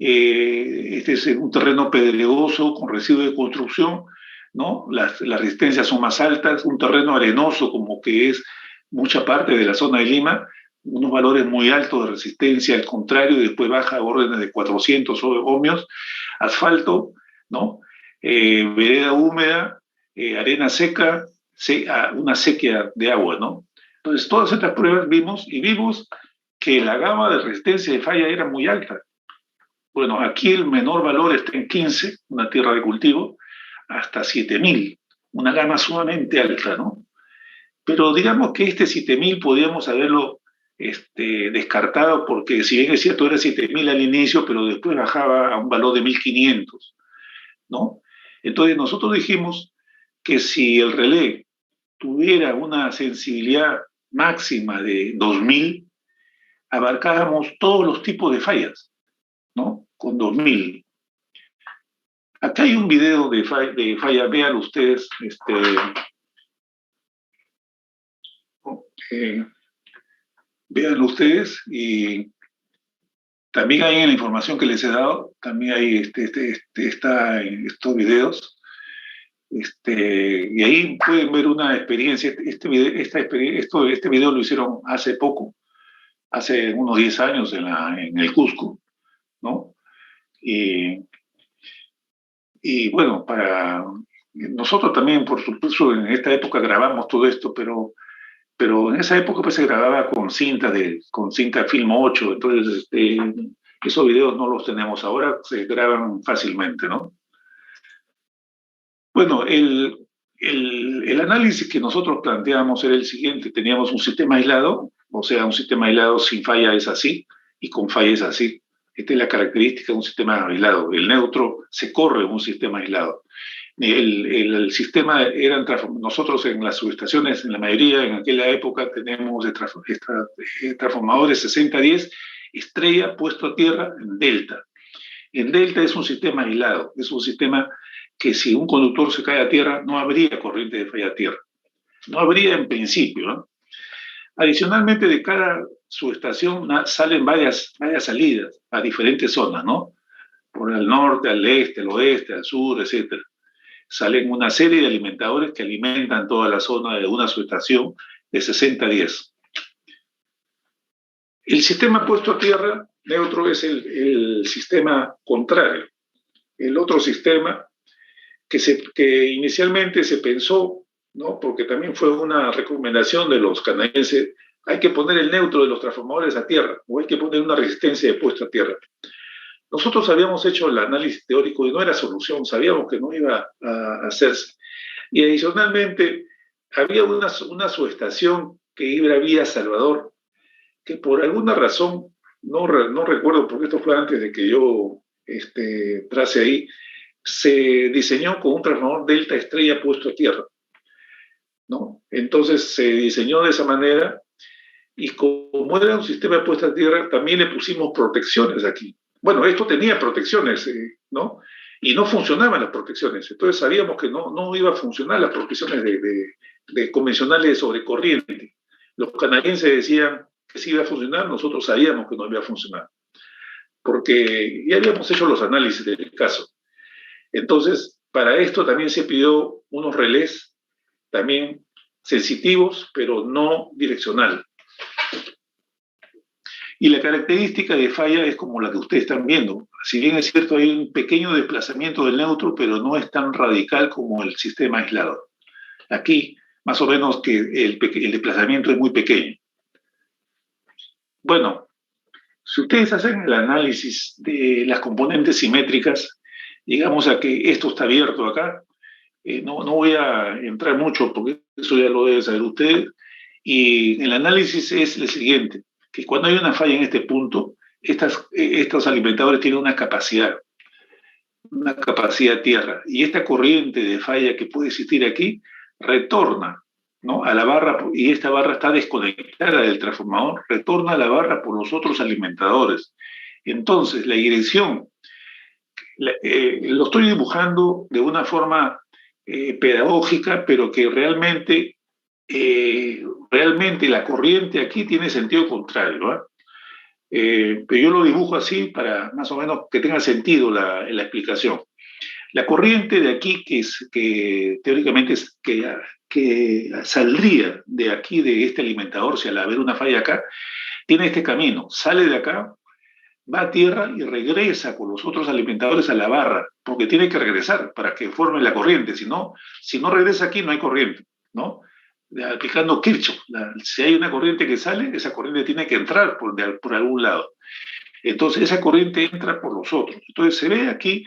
Este es un terreno pedregoso con residuos de construcción, ¿no? Las resistencias son más altas. Un terreno arenoso, como que es mucha parte de la zona de Lima, unos valores muy altos de resistencia, al contrario, y después baja a órdenes de 400 ohmios. Asfalto, ¿no? Vereda húmeda, arena seca, una sequía de agua, ¿no? Entonces, todas estas pruebas vimos que la gama de resistencia de falla era muy alta. Bueno, aquí el menor valor está en 15, una tierra de cultivo, hasta 7000, una gama sumamente alta, ¿no? Pero digamos que este 7000 podíamos haberlo descartado, porque si bien es cierto era 7000 al inicio, pero después bajaba a un valor de 1500, ¿no? Entonces nosotros dijimos que si el relé tuviera una sensibilidad máxima de 2000, abarcábamos todos los tipos de fallas, ¿no? Con 2000. Acá hay un video de falla, vean ustedes, véanlo ustedes, y también hay en la información que les he dado, también hay está en estos videos, y ahí pueden ver una experiencia. Este video lo hicieron hace poco, hace unos 10 años en el Cusco, ¿no? Y bueno, para nosotros también, por supuesto, en esta época grabamos todo esto, pero en esa época pues se grababa con cinta film 8, entonces Esos videos no los tenemos ahora, se graban fácilmente, ¿no? Bueno, el análisis que nosotros planteamos era el siguiente: teníamos un sistema aislado, o sea, un sistema aislado sin falla es así, y con falla es así. Esta es la característica de un sistema aislado. El neutro se corre en un sistema aislado. El sistema eran nosotros en las subestaciones, en la mayoría, en aquella época, tenemos transformadores 6010, estrella puesto a tierra en delta. En delta es un sistema aislado, es un sistema que si un conductor se cae a tierra, no habría corriente de falla a tierra. No habría en principio, ¿no? Adicionalmente, de cada subestación salen varias salidas a diferentes zonas, ¿no? Por el norte, al este, al oeste, al sur, etcétera. Salen una serie de alimentadores que alimentan toda la zona de una subestación de 60-10. El sistema puesto a tierra neutro es el sistema contrario. El otro sistema que inicialmente se pensó, ¿no? Porque también fue una recomendación de los canadienses, hay que poner el neutro de los transformadores a tierra, o hay que poner una resistencia de puesto a tierra. Nosotros habíamos hecho el análisis teórico y no era solución, sabíamos que no iba a hacerse. Y adicionalmente, había una subestación que iba vía Salvador, que por alguna razón, no recuerdo porque esto fue antes de que yo trace ahí, se diseñó con un transformador delta estrella puesto a tierra, ¿no? Entonces se diseñó de esa manera, y como era un sistema puesto a tierra, también le pusimos protecciones aquí. Bueno, esto tenía protecciones, ¿no? Y no funcionaban las protecciones. Entonces sabíamos que no iba a funcionar las protecciones de convencionales sobre corriente. Los canadienses decían que sí iba a funcionar, nosotros sabíamos que no iba a funcionar, porque ya habíamos hecho los análisis del caso. Entonces, para esto también se pidió unos relés, también sensitivos, pero no direccional. Y la característica de falla es como la que ustedes están viendo. Si bien es cierto, hay un pequeño desplazamiento del neutro, pero no es tan radical como el sistema aislado. Aquí, más o menos, que el desplazamiento es muy pequeño. Bueno, si ustedes hacen el análisis de las componentes simétricas, llegamos a que esto está abierto acá. No voy a entrar mucho porque eso ya lo debe saber usted. Y el análisis es el siguiente: que cuando hay una falla en este punto, estos alimentadores tienen una capacidad tierra, y esta corriente de falla que puede existir aquí retorna, ¿no?, a la barra, y esta barra está desconectada del transformador, retorna a la barra por los otros alimentadores. Entonces, la dirección, lo estoy dibujando de una forma pedagógica, pero que realmente la corriente aquí tiene sentido contrario, ¿no? Pero yo lo dibujo así para más o menos que tenga sentido la explicación. La corriente de aquí, que teóricamente que saldría de aquí, de este alimentador, si al haber una falla acá, tiene este camino: sale de acá, va a tierra y regresa con los otros alimentadores a la barra, porque tiene que regresar para que forme la corriente. Si no regresa aquí, no hay corriente, ¿no? Aplicando Kirchhoff, si hay una corriente que sale, esa corriente tiene que entrar por algún lado. Entonces esa corriente entra por los otros. Entonces se ve aquí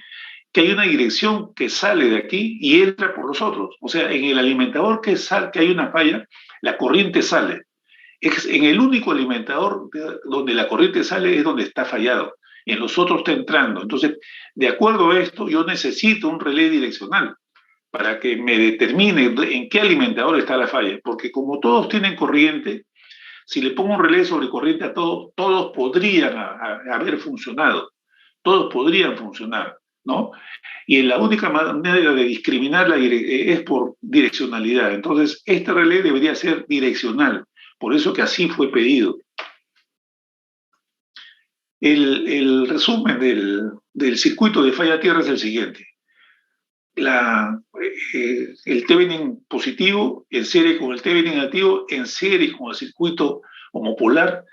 que hay una dirección que sale de aquí y entra por los otros. O sea, en el alimentador que hay una falla, la corriente sale. En el único alimentador donde la corriente sale es donde está fallado. En los otros está entrando. Entonces, de acuerdo a esto, yo necesito un relé direccional para que me determine en qué alimentador está la falla. Porque como todos tienen corriente, si le pongo un relé sobre corriente a todos podrían haber funcionado. Todos podrían funcionar, ¿no? Y la única manera de discriminarla es por direccionalidad. Entonces, este relé debería ser direccional. Por eso que así fue pedido. El resumen del circuito de falla tierra es el siguiente: el Thevenin positivo en serie con el Thevenin negativo, en serie con el circuito homopolar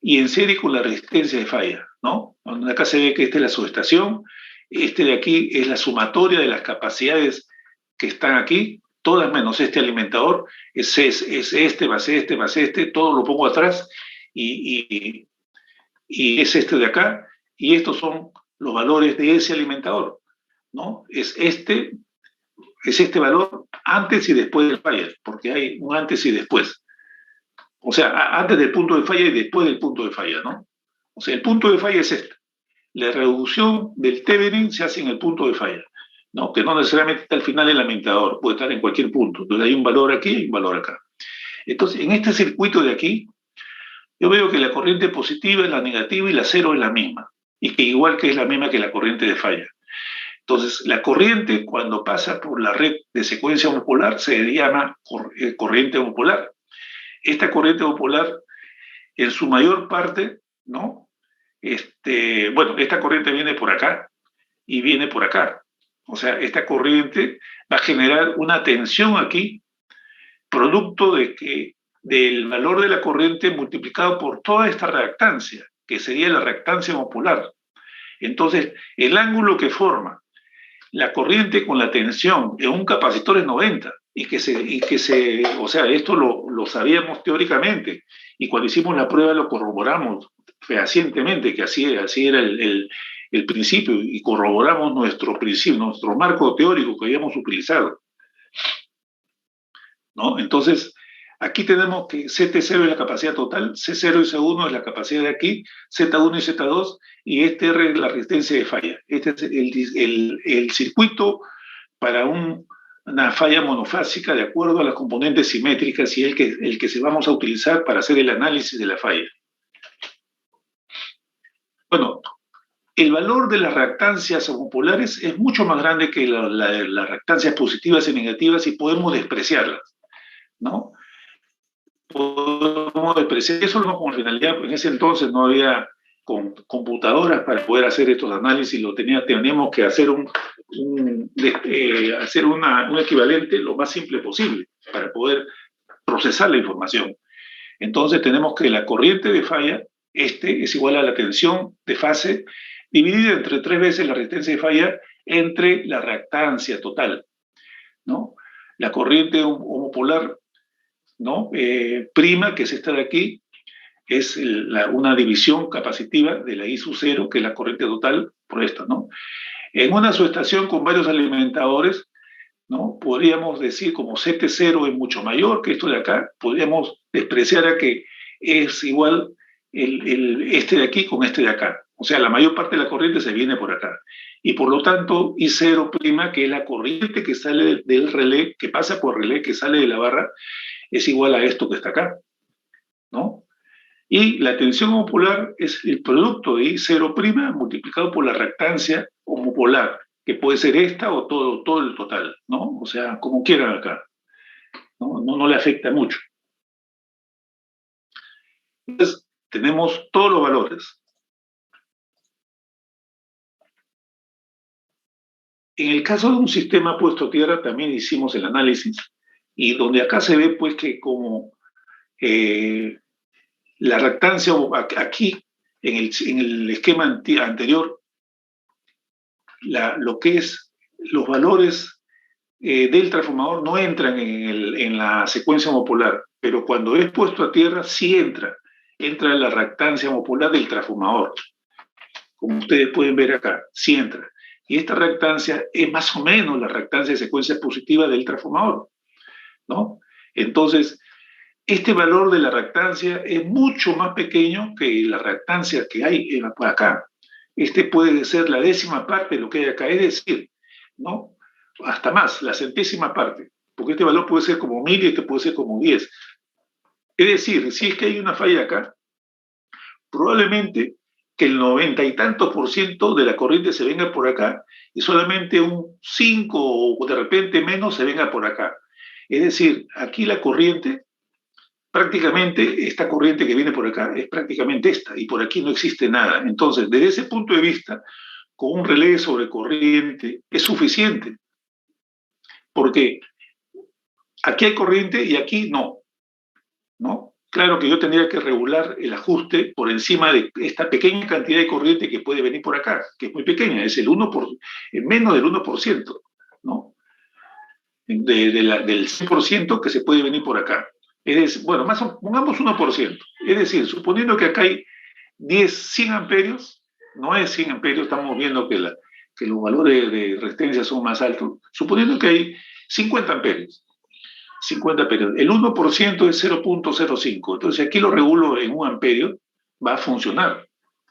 y en serie con la resistencia de falla, ¿no? Acá se ve que esta es la subestación, de aquí es la sumatoria de las capacidades que están aquí, todas menos este alimentador, es este más este, todo lo pongo atrás, y es este de acá, y estos son los valores de ese alimentador, ¿no? Es este valor antes y después del falla, porque hay un antes y después. O sea, antes del punto de falla y después del punto de falla, ¿no? O sea, el punto de falla es este. La reducción del tethering se hace en el punto de falla, ¿no? Que no necesariamente está al final del alimentador, puede estar en cualquier punto. Entonces hay un valor aquí y un valor acá. Entonces, en este circuito de aquí, yo veo que la corriente positiva es la negativa y la cero es la misma, y que igual que es la misma que la corriente de falla. Entonces, la corriente, cuando pasa por la red de secuencia homopolar, se llama corriente homopolar. Esta corriente homopolar, en su mayor parte, ¿no? Bueno, esta corriente viene por acá y viene por acá. O sea, esta corriente va a generar una tensión aquí, producto del valor de la corriente multiplicado por toda esta reactancia, que sería la reactancia homopolar. Entonces, el ángulo que forma la corriente con la tensión en un capacitor es 90, o sea, esto lo sabíamos teóricamente, y cuando hicimos la prueba lo corroboramos fehacientemente, que así era el principio, y corroboramos nuestro principio, nuestro marco teórico que habíamos utilizado, ¿no? Entonces, aquí tenemos que CT0 es la capacidad total, C0 y C1 es la capacidad de aquí, Z1 y Z2, y este R es la resistencia de falla. Este es el circuito para una falla monofásica de acuerdo a las componentes simétricas y el que se vamos a utilizar para hacer el análisis de la falla. Bueno, el valor de las reactancias homopolares es mucho más grande que las reactancias positivas y negativas y podemos despreciarlas, ¿no? Podemos despreciar eso, no con finalidad. En ese entonces no había computadoras para poder hacer estos análisis, teníamos que hacer un equivalente lo más simple posible para poder procesar la información. Entonces tenemos que la corriente de falla, es igual a la tensión de fase dividida entre 3 veces la resistencia de falla entre la reactancia total, ¿no? La corriente homopolar, ¿no? Prima, que es esta de aquí, es una división capacitiva de la I sub 0, que es la corriente total, por esto, ¿no? En una subestación con varios alimentadores, ¿no? Podríamos decir, como CT0 es mucho mayor que esto de acá, podríamos despreciar a que es igual este de aquí con este de acá. O sea, la mayor parte de la corriente se viene por acá. Y por lo tanto, I0', que es la corriente que sale del relé, que pasa por relé, que sale de la barra, es igual a esto que está acá, ¿no? Y la tensión homopolar es el producto de I0' multiplicado por la reactancia homopolar, que puede ser esta o todo el total, ¿no? O sea, como quieran acá. No le afecta mucho. Entonces, tenemos todos los valores. En el caso de un sistema puesto a tierra, también hicimos el análisis, y donde acá se ve, pues, que como la reactancia aquí, en el esquema anterior, lo que es los valores del transformador no entran en la secuencia homopolar, pero cuando es puesto a tierra sí entra la reactancia homopolar del transformador. Como ustedes pueden ver acá, sí entra. Y esta reactancia es más o menos la reactancia de secuencia positiva del transformador, ¿no? Entonces, este valor de la reactancia es mucho más pequeño que la reactancia que hay acá. Este puede ser la 10ª parte de lo que hay acá, es decir, ¿no? Hasta más, la 100ª parte, porque este valor puede ser como 1000 y este puede ser como 10. Es decir, si es que hay una falla acá, probablemente que el 90 y tantos % de la corriente se venga por acá y solamente un 5 o de repente menos se venga por acá. Es decir, aquí la corriente, prácticamente esta corriente que viene por acá es prácticamente esta, y por aquí no existe nada. Entonces, desde ese punto de vista, con un relé sobre corriente es suficiente, porque aquí hay corriente y aquí no, ¿no? Claro que yo tendría que regular el ajuste por encima de esta pequeña cantidad de corriente que puede venir por acá, que es muy pequeña, es menos del 1%, ¿no? Del 100% que se puede venir por acá. Es decir, bueno, pongamos 1%. Es decir, suponiendo que acá hay 100 amperios, no es 100 amperios, estamos viendo que los valores de resistencia son más altos, suponiendo que hay 50 amperios. 50 amperios. El 1% es 0.05. Entonces aquí lo regulo en 1 amperio, va a funcionar.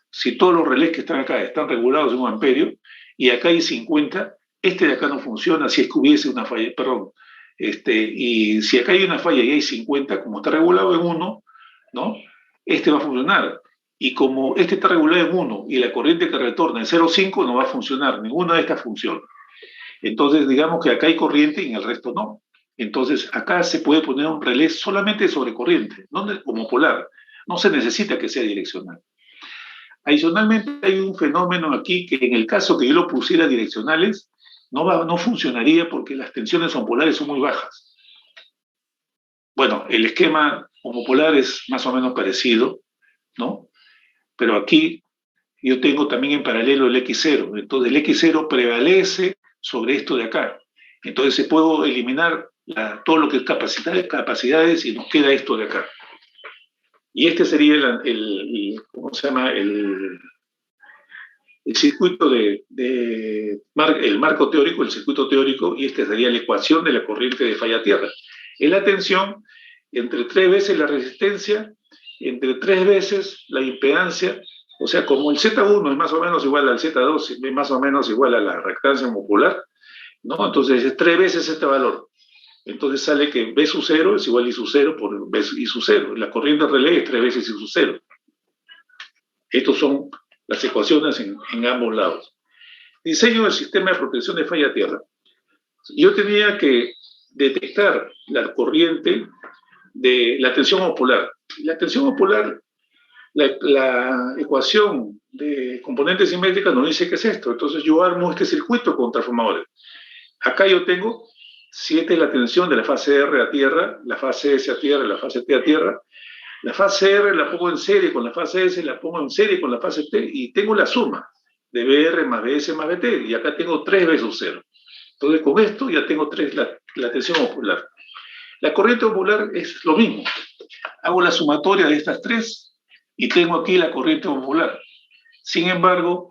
Si todos los relés que están acá están regulados en 1 amperio y acá hay 50, este de acá no funciona si es que hubiese una falla, perdón. Y si acá hay una falla y hay 50, como está regulado en 1, ¿no? Este va a funcionar. Y como este está regulado en 1 y la corriente que retorna en 0.5, no va a funcionar. Ninguna de estas funciona. Entonces, digamos que acá hay corriente y en el resto no. Entonces, acá se puede poner un relé solamente sobre corriente, no como polar. No se necesita que sea direccional. Adicionalmente, hay un fenómeno aquí que en el caso que yo lo pusiera direccionales, no funcionaría porque las tensiones homopolares son muy bajas. Bueno, el esquema homopolar es más o menos parecido, ¿no? Pero aquí yo tengo también en paralelo el X0. Entonces, el X0 prevalece sobre esto de acá. Entonces, se puede eliminar todo lo que es capacidades y nos queda esto de acá. Y este sería ¿cómo se llama? El circuito el marco teórico, el circuito teórico, y esta sería la ecuación de la corriente de falla tierra. Es la tensión entre 3 veces la resistencia, entre 3 veces la impedancia, o sea, como el Z1 es más o menos igual al Z2, es más o menos igual a la reactancia homopolar, ¿no? Entonces es 3 veces este valor. Entonces sale que B sub 0 es igual a I sub 0 por B I sub 0. La corriente relé es 3 veces I sub 0. Estos son las ecuaciones en ambos lados. Diseño del sistema de protección de falla tierra. Yo tenía que detectar la corriente de la tensión homopolar. La tensión homopolar, la ecuación de componentes simétricas nos dice qué es esto. Entonces yo armo este circuito con transformadores. Acá yo tengo, si esta es la tensión de la fase R a tierra, la fase S a tierra, la fase T a tierra, la fase R la pongo en serie con la fase S, la pongo en serie con la fase T y tengo la suma de BR más BS más BT y acá tengo 3 B sub 0. Entonces con esto ya tengo la tensión homopolar. La corriente homopolar es lo mismo. Hago la sumatoria de estas 3 y tengo aquí la corriente homopolar. Sin embargo,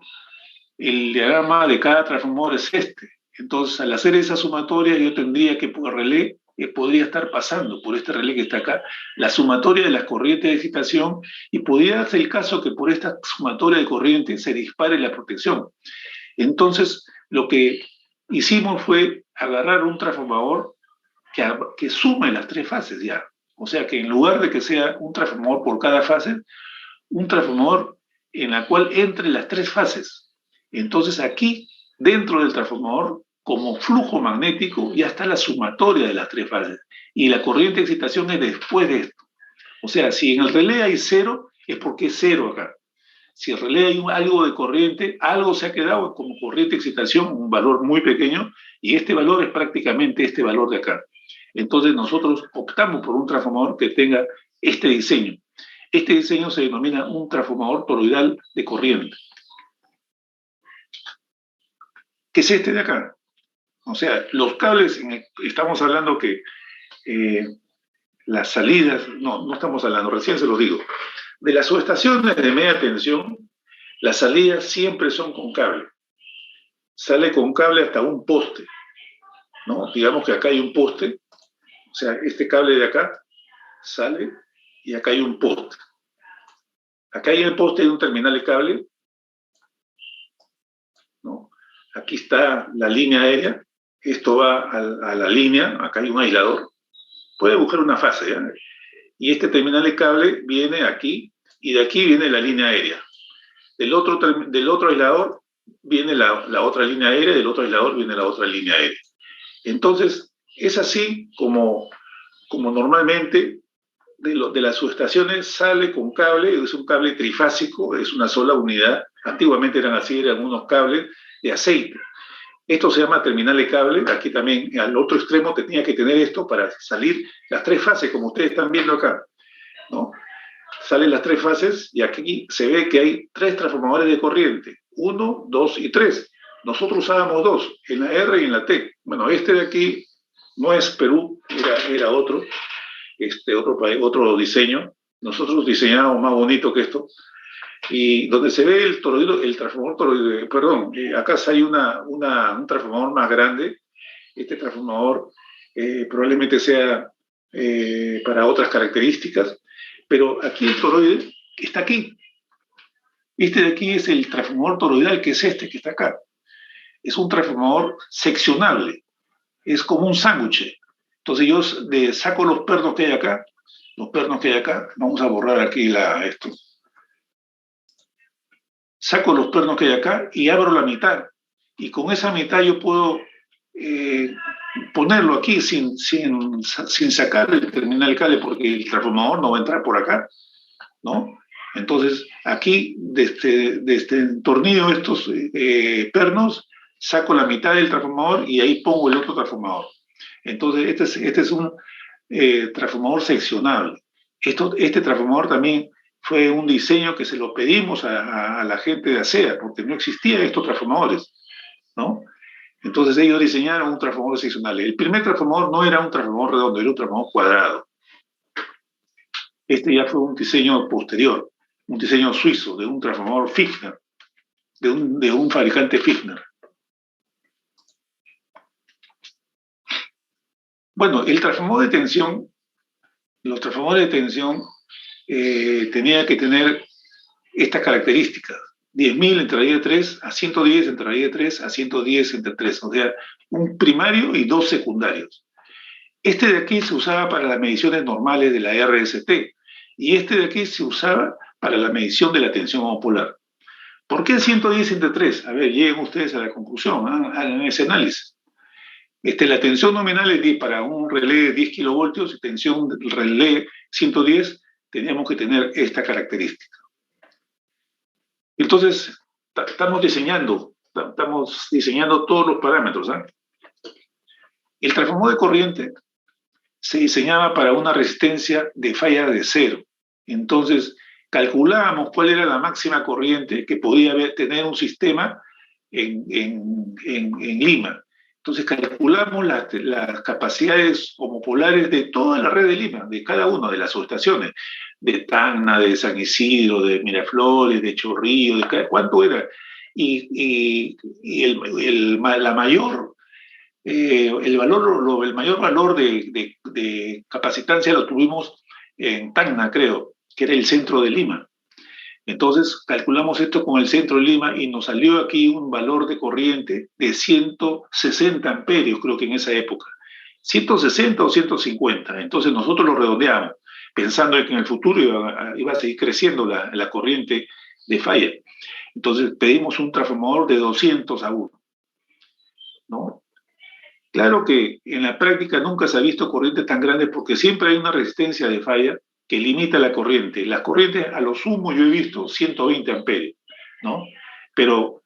el diagrama de cada transformador es este. Entonces, al hacer esa sumatoria, yo tendría que por relé, podría estar pasando por este relé que está acá, la sumatoria de las corrientes de excitación y podría ser el caso que por esta sumatoria de corriente se dispare la protección. Entonces, lo que hicimos fue agarrar un transformador que sume las 3 fases ya. O sea, que en lugar de que sea un transformador por cada fase, un transformador en la cual entre las 3 fases. Entonces, aquí, dentro del transformador, como flujo magnético, ya está la sumatoria de las 3 fases. Y la corriente de excitación es después de esto. O sea, si en el relé hay 0, es porque es 0 acá. Si en el relé hay algo de corriente, algo se ha quedado como corriente de excitación, un valor muy pequeño, y este valor es prácticamente este valor de acá. Entonces, nosotros optamos por un transformador que tenga este diseño. Este diseño se denomina un transformador toroidal de corriente. ¿Qué es este de acá? O sea, los cables, estamos hablando que las salidas, no estamos hablando, recién se los digo, de las subestaciones de media tensión, las salidas siempre son con cable. Sale con cable hasta un poste, ¿no? Digamos que acá hay un poste, o sea, este cable de acá sale y acá hay un poste. Acá hay el poste de un terminal de cable, ¿no? Aquí está la línea aérea, esto va a la línea, acá hay un aislador, puede buscar una fase, ¿ya? Y este terminal de cable viene aquí, y de aquí viene la línea aérea. Del otro aislador viene la otra línea aérea, del otro aislador viene la otra línea aérea. Entonces, es así como normalmente de las subestaciones sale con cable, es un cable trifásico, es una sola unidad. Antiguamente eran así, eran unos cables de aceite. Esto se llama terminal de cable. Aquí también, al otro extremo, tenía que tener esto para salir las 3 fases, como ustedes están viendo acá, ¿no? Salen las 3 fases y aquí se ve que hay 3 transformadores de corriente, 1, 2 y 3. Nosotros usábamos 2, en la R y en la T. Bueno, este de aquí no es Perú, era otro país, otro diseño. Nosotros diseñábamos más bonito que esto. Y donde se ve el toroidal, el transformador toroidal, perdón, acá hay un transformador más grande. Este transformador probablemente sea para otras características, pero aquí el toroide está aquí. Este de aquí es el transformador toroidal, que es este que está acá. Es un transformador seccionable, es como un sándwich. Entonces yo saco los pernos que hay acá, vamos a borrar aquí esto. Saco los pernos que hay acá y abro la mitad. Y con esa mitad yo puedo ponerlo aquí sin sacar el terminal cable, porque el transformador no va a entrar por acá, ¿no? Entonces, aquí, de este tornillo estos pernos, saco la mitad del transformador y ahí pongo el otro transformador. Entonces, este es un transformador seccionable. Este transformador también fue un diseño que se lo pedimos a la gente de ASEA, porque no existían estos transformadores, ¿no? Entonces ellos diseñaron un transformador seccional. El primer transformador no era un transformador redondo, era un transformador cuadrado. Este ya fue un diseño posterior, un diseño suizo de un transformador Fichtner, de un fabricante Fichtner. Bueno, el transformador de tensión, los transformadores de tensión tenían que tener estas características. 10.000 entraría de 3 a 110 entraría de 3 a 110 entre 3, o sea, un primario y dos secundarios. Este de aquí se usaba para las mediciones normales de la RST y este de aquí se usaba para la medición de la tensión homopolar. ¿Por qué 110 entre 3? A ver, lleguen ustedes a la conclusión, hagan ese análisis. La tensión nominal es para un relé de 10 kilovoltios y tensión del relé 110, teníamos que tener esta característica. Entonces, estamos diseñando todos los parámetros. El transformador de corriente se diseñaba para una resistencia de falla de 0. Entonces, calculábamos cuál era la máxima corriente que podía tener un sistema en Lima. Entonces, calculamos las capacidades homopolares de toda la red de Lima, de cada una de las subestaciones, de Tacna, de San Isidro, de Miraflores, de Chorrillo, cuánto era. Y el mayor valor de capacitancia lo tuvimos en Tacna, creo, que era el centro de Lima. Entonces calculamos esto con el centro de Lima y nos salió aquí un valor de corriente de 160 amperios, creo que en esa época. 160 o 150. Entonces nosotros lo redondeamos, pensando en que en el futuro iba a seguir creciendo la corriente de falla. Entonces pedimos un transformador de 200 a 1, ¿no? Claro que en la práctica nunca se ha visto corrientes tan grandes porque siempre hay una resistencia de falla que limita la corriente. Las corrientes, a lo sumo, yo he visto 120 amperios, ¿no? Pero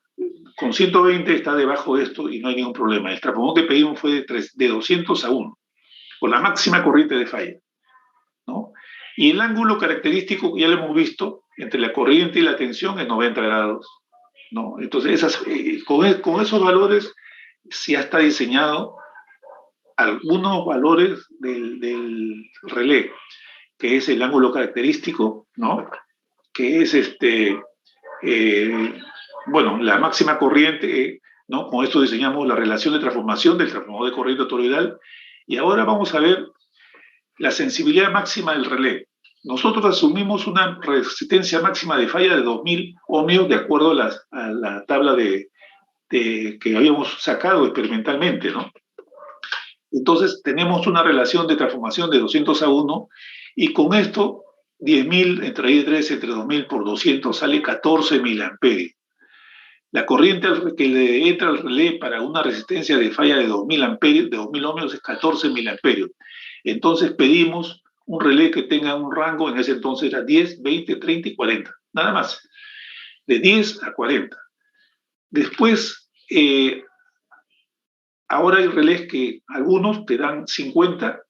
con 120 está debajo de esto y no hay ningún problema. El transformador que pedimos fue de 200 a 1, con la máxima corriente de falla, ¿no? Y el ángulo característico, ya lo hemos visto, entre la corriente y la tensión es 90 grados, ¿no? Entonces, con esos valores ya está diseñado algunos valores del relé, que es el ángulo característico, ¿no? Que es la máxima corriente, ¿no? Con esto diseñamos la relación de transformación del transformador de corriente toroidal. Y ahora vamos a ver la sensibilidad máxima del relé. Nosotros asumimos una resistencia máxima de falla de 2000 ohmios de acuerdo a la tabla que habíamos sacado experimentalmente, ¿no? Entonces tenemos una relación de transformación de 200 a 1 y con esto 10.000 entre I3 entre 2000 por 200 sale 14 miliamperios. La corriente que le entra al relé para una resistencia de falla de 2000 amperios, de 2000 ohmios es 14 miliamperios. Entonces pedimos un relé que tenga un rango, en ese entonces era 10, 20, 30 y 40, nada más, de 10 a 40. Después, ahora hay relés que algunos te dan 50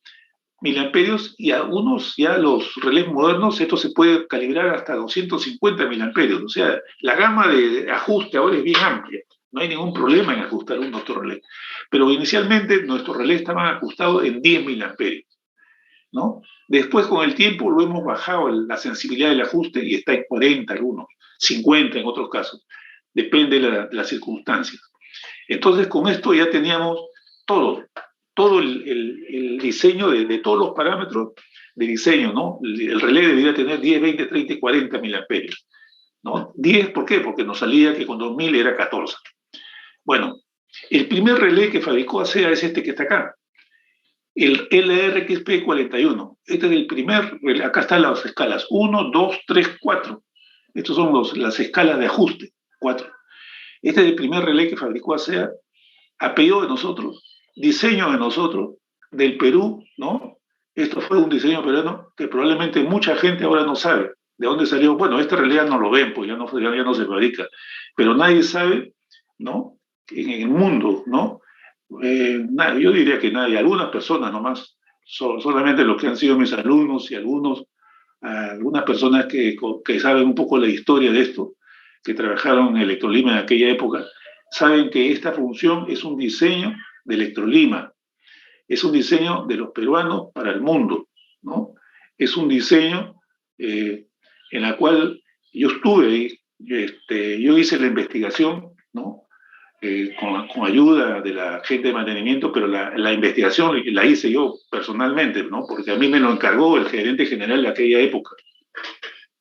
miliamperios y algunos, ya los relés modernos, esto se puede calibrar hasta 250 miliamperios. O sea, la gama de ajuste ahora es bien amplia. No hay ningún problema en ajustar un nuestro relé. Pero inicialmente nuestros relés estaban ajustados en 10 miliamperios. ¿no? Después, con el tiempo, lo hemos bajado la sensibilidad del ajuste y está en 40 algunos, 50 en otros casos. Depende de las circunstancias. Entonces, con esto ya teníamos todo, todo el diseño de todos los parámetros de diseño, ¿no? El relé debería tener 10, 20, 30 y 40 miliamperios, ¿no? 10, ¿por qué? Porque nos salía que con 2000 era 14. Bueno, el primer relé que fabricó ASEA es este que está acá, el LRXP41. Este es el primer relé. Acá están las escalas, 1, 2, 3, 4. Estas son las escalas de ajuste, 4. Este es el primer relé que fabricó ASEA, apellido de nosotros, diseño de nosotros, del Perú, ¿no? Esto fue un diseño peruano que probablemente mucha gente ahora no sabe de dónde salió. Bueno, esta realidad no lo ven, pues ya no se fabrica, pero nadie sabe, ¿no? En el mundo, ¿no? Yo diría que nadie, algunas personas nomás, solamente los que han sido mis alumnos y algunas personas que saben un poco la historia de esto, que trabajaron en Electrolima en aquella época, saben que esta función es un diseño de Electrolima, es un diseño de los peruanos para el mundo, ¿no? Es un diseño en la cual yo estuve, yo hice la investigación, ¿no? Con ayuda de la gente de mantenimiento, pero la investigación la hice yo personalmente, ¿no? Porque a mí me lo encargó el gerente general de aquella época.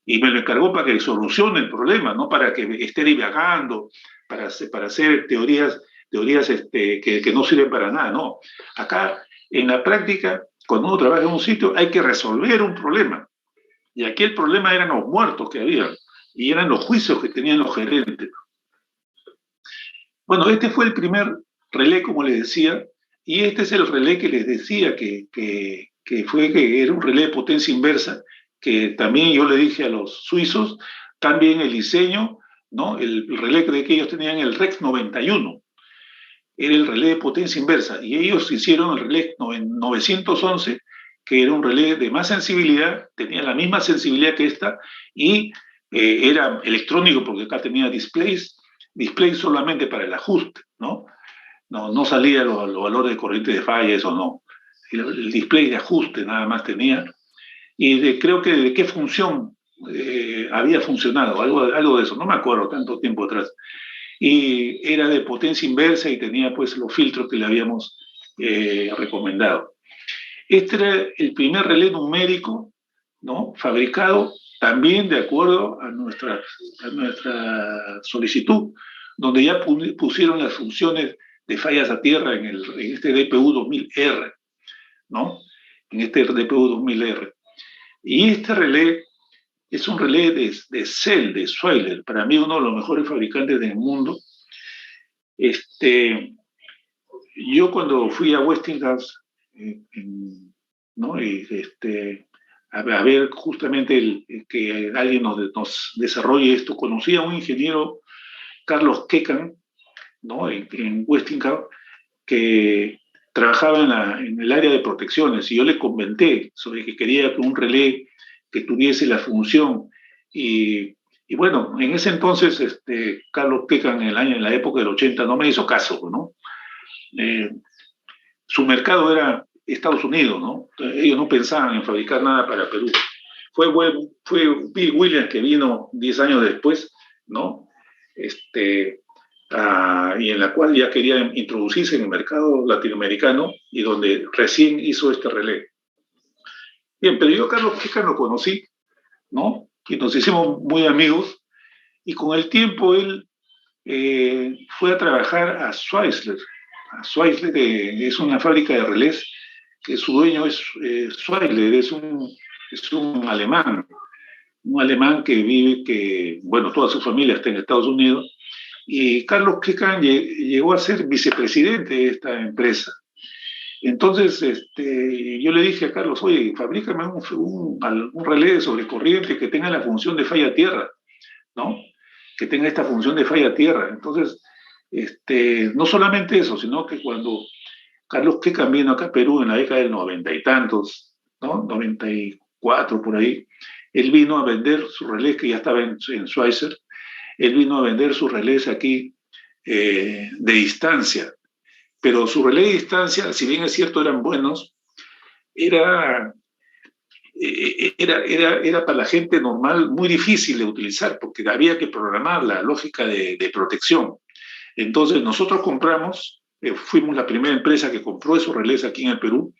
Y me lo encargó para que solucione el problema, no para que esté divagando, para hacer teorías que no sirven para nada, no. Acá, en la práctica, cuando uno trabaja en un sitio, hay que resolver un problema. Y aquí el problema eran los muertos que había, y eran los juicios que tenían los gerentes. Bueno, este fue el primer relé, como les decía, y este es el relé que les decía que era un relé de potencia inversa, que también yo le dije a los suizos, cambien el diseño, ¿no? El relé de que ellos tenían el REX 91, era el relé de potencia inversa, y ellos hicieron el relé 911, que era un relé de más sensibilidad, tenía la misma sensibilidad que esta, y era electrónico porque acá tenía display solamente para el ajuste, ¿no? No salía los valores de corriente de falla, eso no. El display de ajuste nada más tenía. Y creo que de qué función había funcionado, algo de eso, no me acuerdo tanto tiempo atrás. Y era de potencia inversa y tenía pues los filtros que le habíamos recomendado. Este era el primer relé numérico, ¿no? Fabricado también de acuerdo a nuestra solicitud, donde ya pusieron las funciones de fallas a tierra en este DPU 2000R, ¿no? En este DPU 2000R. Y este relé es un relé de Cell, de Schweiler, para mí uno de los mejores fabricantes del mundo. Yo cuando fui a Westinghouse, ¿no? A ver justamente que alguien nos desarrolle esto, conocí a un ingeniero, Carlos Kekan, ¿no? En Westinghouse, que trabajaba en el área de protecciones, y yo le comenté sobre que quería que un relé que tuviese la función, y bueno, en ese entonces Carlos Kekan en la época del 80 no me hizo caso, ¿no? Su mercado era Estados Unidos, ¿no? Ellos no pensaban en fabricar nada para Perú. Fue Bill Williams que vino 10 años después, ¿no? Y en la cual ya quería introducirse en el mercado latinoamericano y donde recién hizo este relé. Bien, pero yo a Carlos Queca lo conocí, ¿no? Y nos hicimos muy amigos, y con el tiempo él fue a trabajar a Schweizer. Schweizer es una fábrica de relés que su dueño es Schweizer, es un alemán bueno, toda su familia está en Estados Unidos, y Carlos Kekan llegó a ser vicepresidente de esta empresa. Entonces, yo le dije a Carlos, oye, fabrícame un relé de sobrecorriente que tenga la función de falla a tierra, ¿no? Que tenga esta función de falla a tierra. Entonces, no solamente eso, sino que cuando Carlos Kekan vino acá a Perú en la década del 90 y tantos, ¿no? 94 por ahí, él vino a vender su relés, que ya estaba en Schweizer, él vino a vender sus relés aquí de distancia, pero su relé de distancia, si bien es cierto eran buenos, era era para la gente normal muy difícil de utilizar, porque había que programar la lógica de protección. Entonces nosotros compramos, fuimos la primera empresa que compró esos relés aquí en el Perú,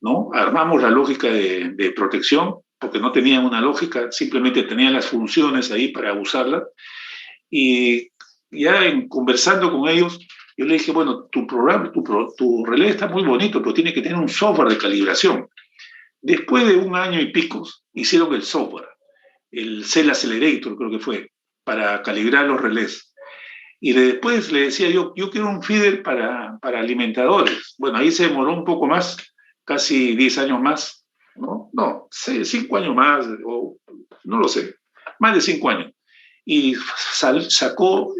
¿no? Armamos la lógica de protección, porque no tenían una lógica, simplemente tenían las funciones ahí para usarlas. Y ya conversando con ellos, yo le dije, bueno, tu programa, tu relé está muy bonito, pero tiene que tener un software de calibración. Después de un año y pico, hicieron el software, el Cell Accelerator creo que fue, para calibrar los relés. Y después le decía yo quiero un feeder para alimentadores. Bueno, ahí se demoró un poco más, casi 10 años más, ¿no? No, 5 años más, o no lo sé, más de 5 años. Y sacó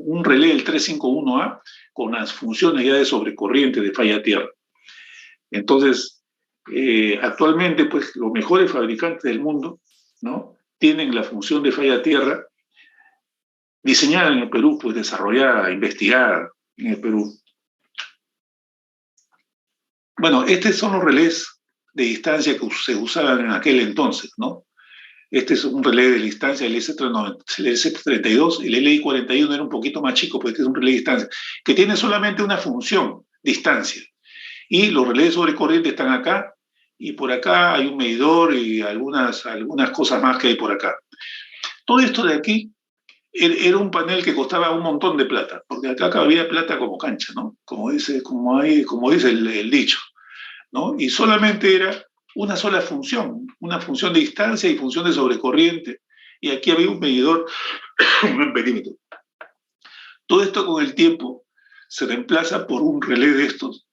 un relé, el 351A, con las funciones ya de sobrecorriente, de falla tierra. Entonces, actualmente, pues, los mejores fabricantes del mundo, ¿no?, tienen la función de falla tierra diseñada en el Perú, pues desarrollada, investigada en el Perú. Bueno, estos son los relés de distancia que se usaban en aquel entonces, ¿no? Este es un relé de distancia, el S32, el LI41 era un poquito más chico, porque este es un relé de distancia, que tiene solamente una función, distancia. Y los relés sobre corriente están acá, y por acá hay un medidor y algunas cosas más que hay por acá. Todo esto de aquí era un panel que costaba un montón de plata, porque acá había plata como cancha, ¿no? Como dice el dicho, ¿no? Y solamente era una sola función, una función de distancia y función de sobrecorriente, y aquí había un medidor, un perímetro. Todo esto con el tiempo se reemplaza por un relé de estos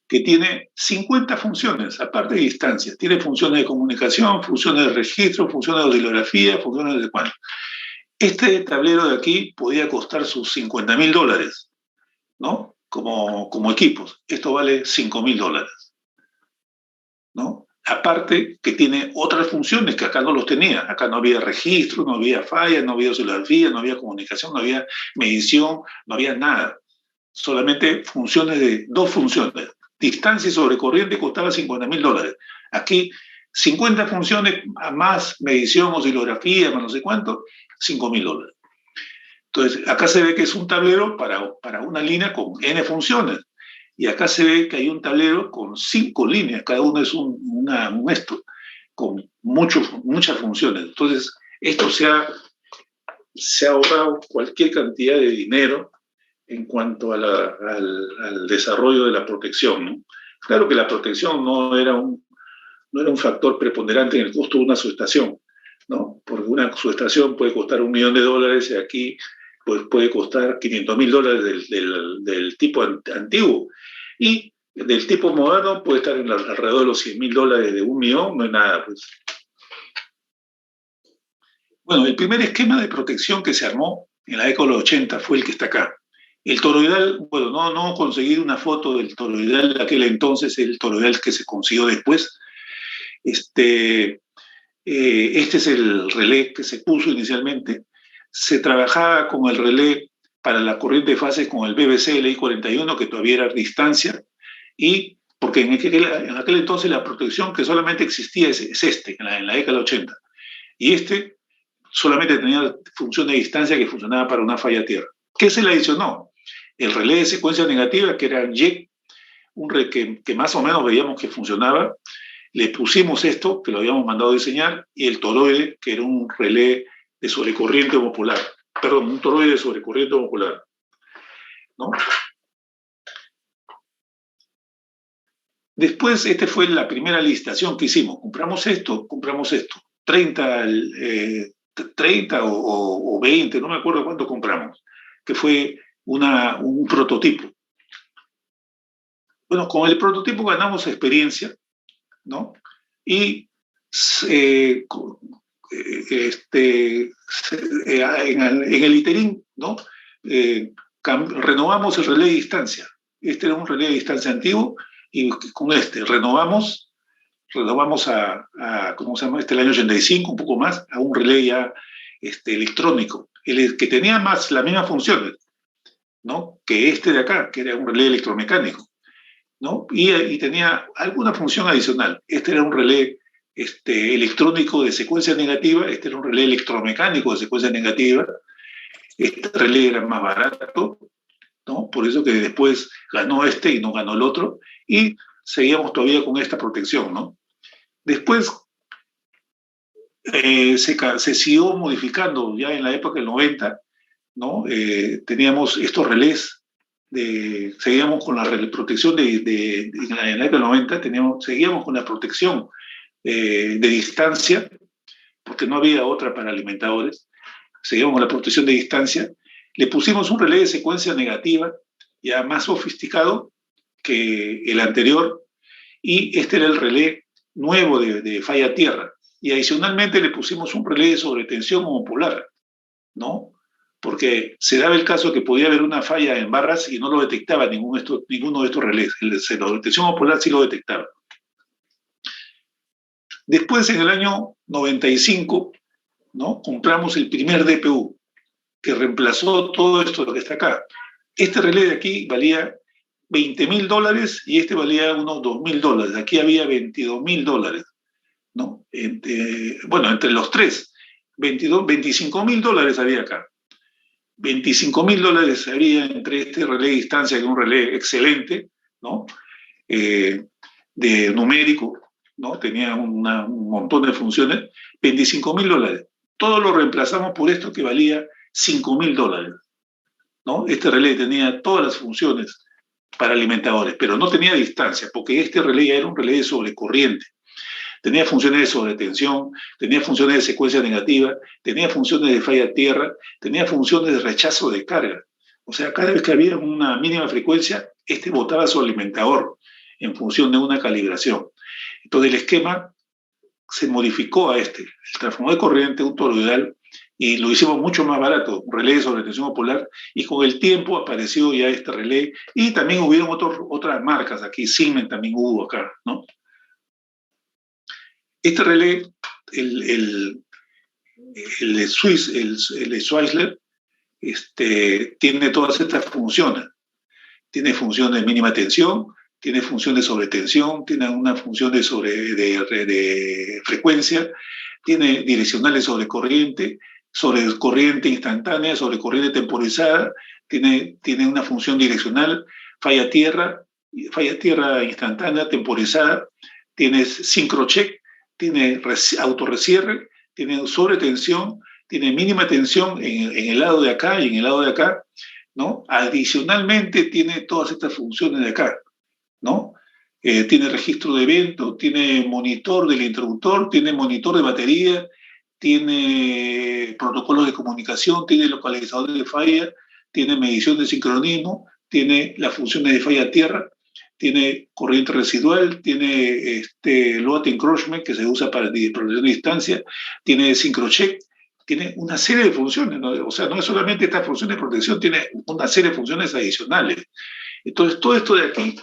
que tiene 50 funciones, aparte de distancias. Tiene funciones de comunicación, funciones de registro, funciones de oscilografía, funciones de cuánto. Este tablero de aquí podía costar sus $50.000, ¿no? Como equipos. Esto vale $5.000, ¿no? Aparte que tiene otras funciones que acá no los tenía. Acá no había registro, no había falla, no había oscilografía, no había comunicación, no había medición, no había nada. Solamente dos funciones. Distancia y sobrecorriente costaba $50.000. Aquí 50 funciones más medición, oscilografía, más no sé cuánto, $5.000. Entonces, acá se ve que es un tablero para una línea con N funciones. Y acá se ve que hay un tablero con 5 líneas, cada uno es un con muchas funciones. Entonces, esto se ha ahorrado cualquier cantidad de dinero en cuanto al desarrollo de la protección, ¿no? Claro que la protección no era un factor preponderante en el costo de una subestación, ¿no? Porque una subestación puede costar $1.000.000 y aquí pues, puede costar $500.000 del tipo antiguo. Y del tipo moderno puede estar alrededor de los $100.000 de $1.000.000, no es nada, pues. Bueno, el primer esquema de protección que se armó en la década de los 80 fue el que está acá. El toroidal, bueno, no conseguir una foto del toroidal de aquel entonces, el toroidal que se consiguió después. Este es el relé que se puso inicialmente. Se trabajaba con el relé para la corriente de fases con el BBC LI41, que todavía era a distancia, y porque en aquel entonces la protección que solamente existía es en la década del 80. Y solamente tenía función de distancia que funcionaba para una falla tierra. ¿Qué se le adicionó? El relé de secuencia negativa, que era YEC, un relé que más o menos veíamos que funcionaba. Le pusimos esto, que lo habíamos mandado a diseñar, y el toroide, que era un relé de sobrecorriente homopolar. Perdón, un toroide de sobrecorriente homopolar, ¿no? Después, fue la primera licitación que hicimos. Compramos esto. 30 o 20, no me acuerdo cuánto compramos, que fue un prototipo. Bueno, con el prototipo ganamos experiencia, ¿no? Y en el interín, ¿no? Renovamos el relé de distancia. Este era un relé de distancia antiguo y con renovamos ¿cómo se llama? El año 85, un poco más, a un relé ya electrónico, que tenía las mismas funciones, ¿no?, que de acá, que era un relé electromecánico. ¿no? Y tenía alguna función adicional. Este era un relé electrónico de secuencia negativa, este era un relé electromecánico de secuencia negativa, este relé era más barato, ¿no? Por eso que después ganó este y no ganó el otro, y seguíamos todavía con esta protección, ¿no? Después se siguió modificando, ya en la época del 90, ¿no? Teníamos estos relés, seguíamos con la protección en la época del 90, seguíamos con la protección de distancia, porque no había otra para alimentadores, seguíamos con la protección de distancia, le pusimos un relé de secuencia negativa, ya más sofisticado que el anterior, y este era el relé nuevo de falla tierra. Y adicionalmente le pusimos un relé de sobretensión homopolar, ¿no? Porque se daba el caso que podía haber una falla en barras y no lo detectaba ninguno de estos relés. El de sobretensión homopolar sí lo detectaba. Después, en el año 95, ¿no? Compramos el primer DPU, que reemplazó todo esto que está acá. Este relé de aquí valía $20,000 y este valía unos $2,000. Aquí había $22,000, ¿no? Bueno, entre los tres, $25,000 había acá. $25,000 había entre este relé de distancia, que es un relé excelente, ¿no? De numérico, ¿no? Tenía un montón de funciones, $25,000. Todo lo reemplazamos por esto que valía $5,000, ¿no? Este relé tenía todas las funciones para alimentadores, pero no tenía distancia, porque este relé ya era un relé de sobrecorriente. Tenía funciones de sobretensión, tenía funciones de secuencia negativa, tenía funciones de falla tierra, tenía funciones de rechazo de carga. O sea, cada vez que había una mínima frecuencia, este botaba su alimentador en función de una calibración. Entonces el esquema se modificó a este. El transformador de corriente, un toroidal, y lo hicimos mucho más barato, un relé de sobretensión polar, y con el tiempo apareció ya este relé, y también hubieron otras marcas aquí, Siemens también hubo acá, ¿no? Este relé, el Schweizler, tiene todas estas funciones. Tiene funciones de mínima tensión, tiene funciones de sobretensión, tiene una función de frecuencia, tiene direccionales sobre corriente instantánea, sobre corriente temporizada, tiene una función direccional, falla tierra instantánea, temporizada, tiene sincrocheck, tiene autorrecierre, tiene sobretensión, tiene mínima tensión en el lado de acá y en el lado de acá, ¿no? Adicionalmente tiene todas estas funciones de acá, ¿no? Tiene registro de evento, tiene monitor del interruptor, tiene monitor de batería, tiene protocolos de comunicación, tiene localizador de falla, tiene medición de sincronismo, tiene las funciones de falla tierra, tiene corriente residual, tiene load encroachment que se usa para protección de distancia, tiene sincrocheck, tiene una serie de funciones, ¿no? O sea, no es solamente esta función de protección, tiene una serie de funciones adicionales. Entonces, todo esto de aquí,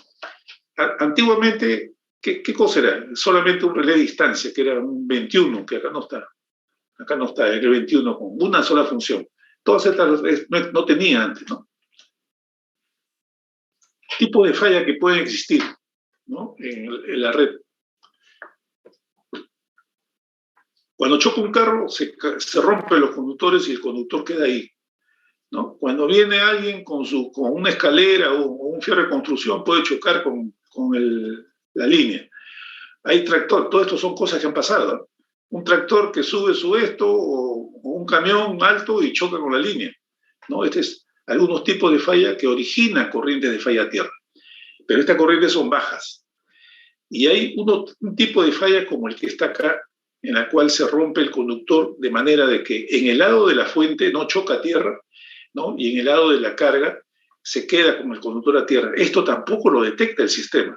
antiguamente, ¿qué cosa era? Solamente un relé de distancia, que era un 21, que acá no está. Acá no está, el 21 con una sola función. Todas estas no tenía antes, ¿no? Tipo de falla que pueden existir, ¿no? En la red. Cuando choca un carro, se rompen los conductores y el conductor queda ahí, ¿no? Cuando viene alguien con una escalera o un fierro de construcción, puede chocar con la línea. Hay tractor, todo esto son cosas que han pasado. Un tractor que sube esto, o un camión alto y choca con la línea, ¿no? Este es algunos tipos de falla que originan corrientes de falla a tierra. Pero estas corrientes son bajas. Y hay un tipo de falla como el que está acá, en la cual se rompe el conductor de manera de que en el lado de la fuente no choca a tierra, ¿no? Y en el lado de la carga se queda como el conductor a tierra. Esto tampoco lo detecta el sistema,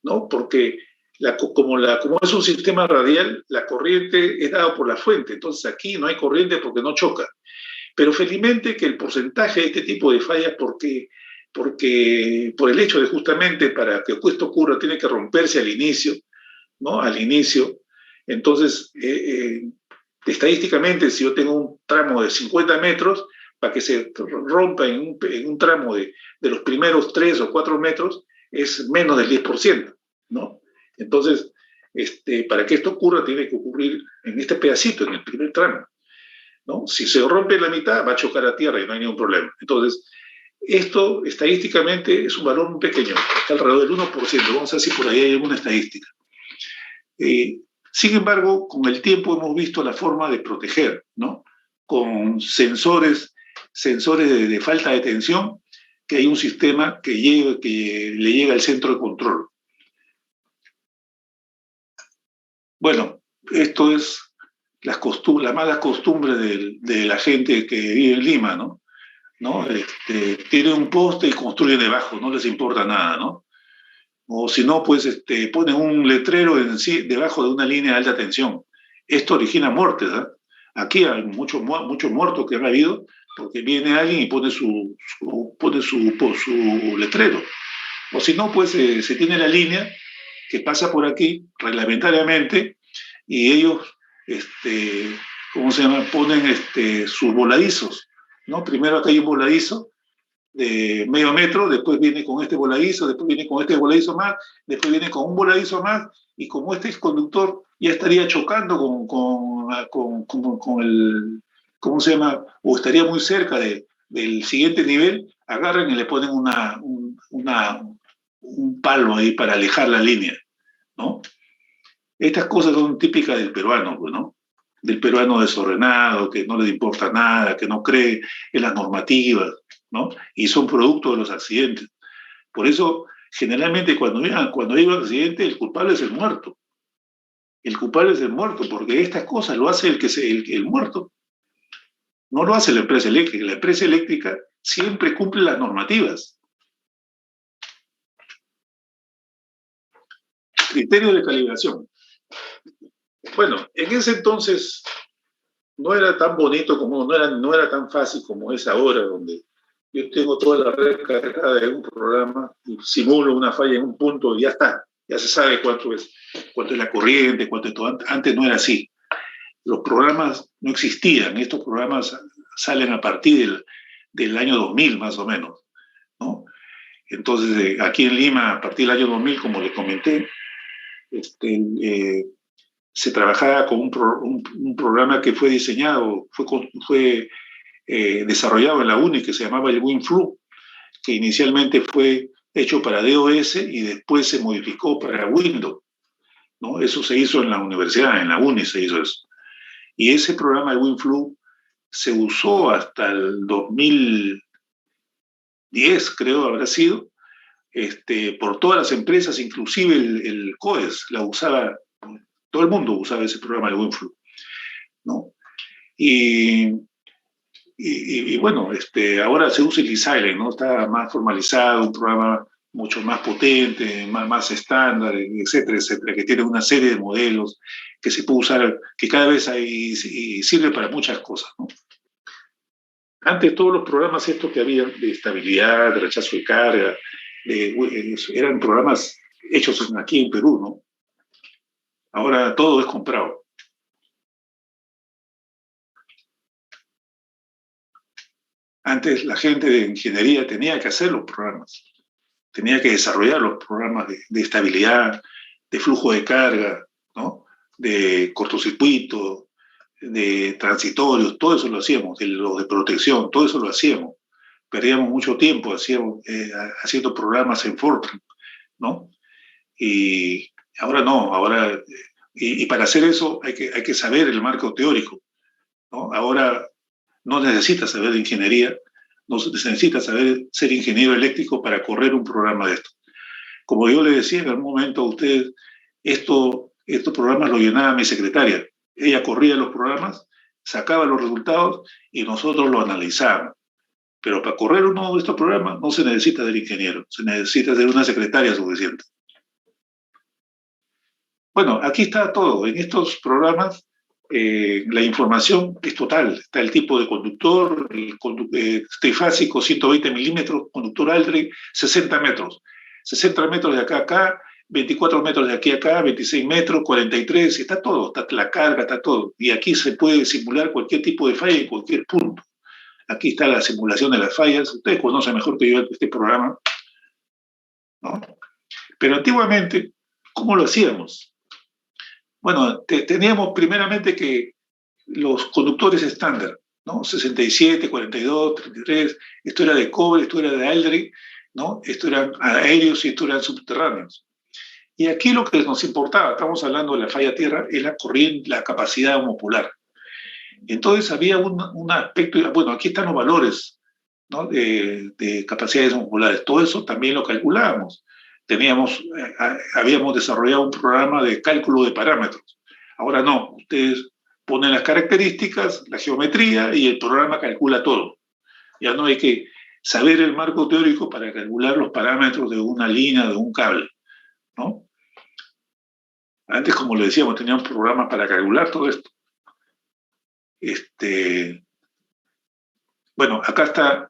¿no? Porque como es un sistema radial, la corriente es dada por la fuente. Entonces aquí no hay corriente porque no choca. Pero felizmente que el porcentaje de este tipo de fallas, porque por el hecho de justamente para que esto ocurra tiene que romperse al inicio, ¿no? Al inicio. Entonces, estadísticamente, si yo tengo un tramo de 50 metros, para que se rompa en un tramo de los primeros 3 o 4 metros, es menos del 10%, ¿no? Entonces, para que esto ocurra, tiene que ocurrir en este pedacito, en el primer tramo, ¿no? Si se rompe la mitad, va a chocar a tierra y no hay ningún problema. Entonces, esto estadísticamente es un valor muy pequeño, está alrededor del 1%. Vamos a ver si por ahí hay alguna estadística. Sin embargo, con el tiempo hemos visto la forma de proteger, ¿no? Con sensores de falta de tensión, que hay un sistema que le llega al centro de control. Bueno, esto es la mala costumbre de la gente que vive en Lima, ¿no? Tiene un poste y construyen debajo, no les importa nada, ¿no? O si no, pues ponen un letrero debajo de una línea de alta tensión. Esto origina muertes, ¿eh? Aquí hay muchos muertos que han habido porque viene alguien y pone su letrero. O si no, pues se tiene la línea que pasa por aquí reglamentariamente y ellos, ¿cómo se llama? Ponen sus voladizos, ¿no? Primero acá hay un voladizo de medio metro, después viene con este voladizo, después viene con este voladizo más, después viene con un voladizo más, y como este conductor ya estaría chocando con el, ¿cómo se llama? O estaría muy cerca del siguiente nivel, agarran y le ponen un palo ahí para alejar la línea, ¿no? Estas cosas son típicas del peruano, pues, ¿no? Del peruano desordenado, que no le importa nada, que no cree en las normativas, ¿no? Y son producto de los accidentes. Por eso, generalmente, cuando hay un accidente, el culpable es el muerto. El culpable es el muerto, porque estas cosas lo hace el muerto. No lo hace la empresa eléctrica. La empresa eléctrica siempre cumple las normativas. Criterio de calibración. Bueno, en ese entonces no era tan bonito no era tan fácil como es ahora, donde yo tengo toda la red cargada de un programa y simulo una falla en un punto y ya está, ya se sabe cuánto es la corriente, cuánto es todo. Antes no era así. Los programas no existían, estos programas salen a partir del año 2000 más o menos, ¿no? Entonces, aquí en Lima, a partir del año 2000, como les comenté, se trabajaba con un programa que fue diseñado, fue desarrollado en la UNI, que se llamaba el WinFlu, que inicialmente fue hecho para DOS y después se modificó para Windows, ¿no? Eso se hizo en la universidad, en la UNI se hizo eso. Y ese programa de WinFlu se usó hasta el 2010, creo habrá sido, por todas las empresas, inclusive el COES, la usaba, todo el mundo usaba ese programa de WinFlu, ¿no? Y bueno, ahora se usa el eSilent, ¿no? Está más formalizado, un programa mucho más potente, más estándar, etcétera, etcétera, que tiene una serie de modelos que se puede usar, que cada vez hay, y sirve para muchas cosas, ¿no? Antes todos los programas estos que había de estabilidad, de rechazo de carga, eran programas hechos aquí en Perú, ¿no? Ahora todo es comprado. Antes la gente de ingeniería tenía que hacer los programas, tenía que desarrollar los programas de estabilidad, de flujo de carga, ¿no? De cortocircuito, de transitorios, todo eso lo hacíamos, los de protección, todo eso lo hacíamos. Perdíamos mucho tiempo haciendo programas en Fortran, ¿no? Y ahora no, y para hacer eso hay que saber el marco teórico, ¿no? Ahora no necesitas saber de ingeniería, no necesitas ser ingeniero eléctrico para correr un programa de esto. Como yo le decía en algún momento a ustedes, estos programas los llenaba mi secretaria. Ella corría los programas, sacaba los resultados y nosotros los analizábamos. Pero para correr uno de estos programas no se necesita ser ingeniero, se necesita ser una secretaria suficiente. Bueno, aquí está todo. En estos programas la información es total. Está el tipo de conductor, trifásico 120 milímetros, conductor Aldrich 60 metros. 60 metros de acá a acá, 24 metros de aquí a acá, 26 metros, 43, está todo, está la carga, está todo. Y aquí se puede simular cualquier tipo de falla en cualquier punto. Aquí está la simulación de las fallas. Ustedes conocen mejor que yo este programa, ¿no? Pero antiguamente, ¿cómo lo hacíamos? Bueno, teníamos primeramente que los conductores estándar, ¿no? 67, 42, 33, esto era de cobre, esto era de Aldrich, ¿no? Esto eran aéreos y esto eran subterráneos. Y aquí lo que nos importaba, estamos hablando de la falla tierra, es la corriente, la capacidad homopolar. Entonces había un aspecto, bueno, aquí están los valores, ¿no? de capacidades homopolares, todo eso también lo calculábamos. Habíamos desarrollado un programa de cálculo de parámetros. Ahora no, ustedes ponen las características, la geometría y el programa calcula todo. Ya no hay que saber el marco teórico para calcular los parámetros de una línea, de un cable, ¿no? Antes, como le decíamos, teníamos programas para calcular todo esto. Bueno, acá están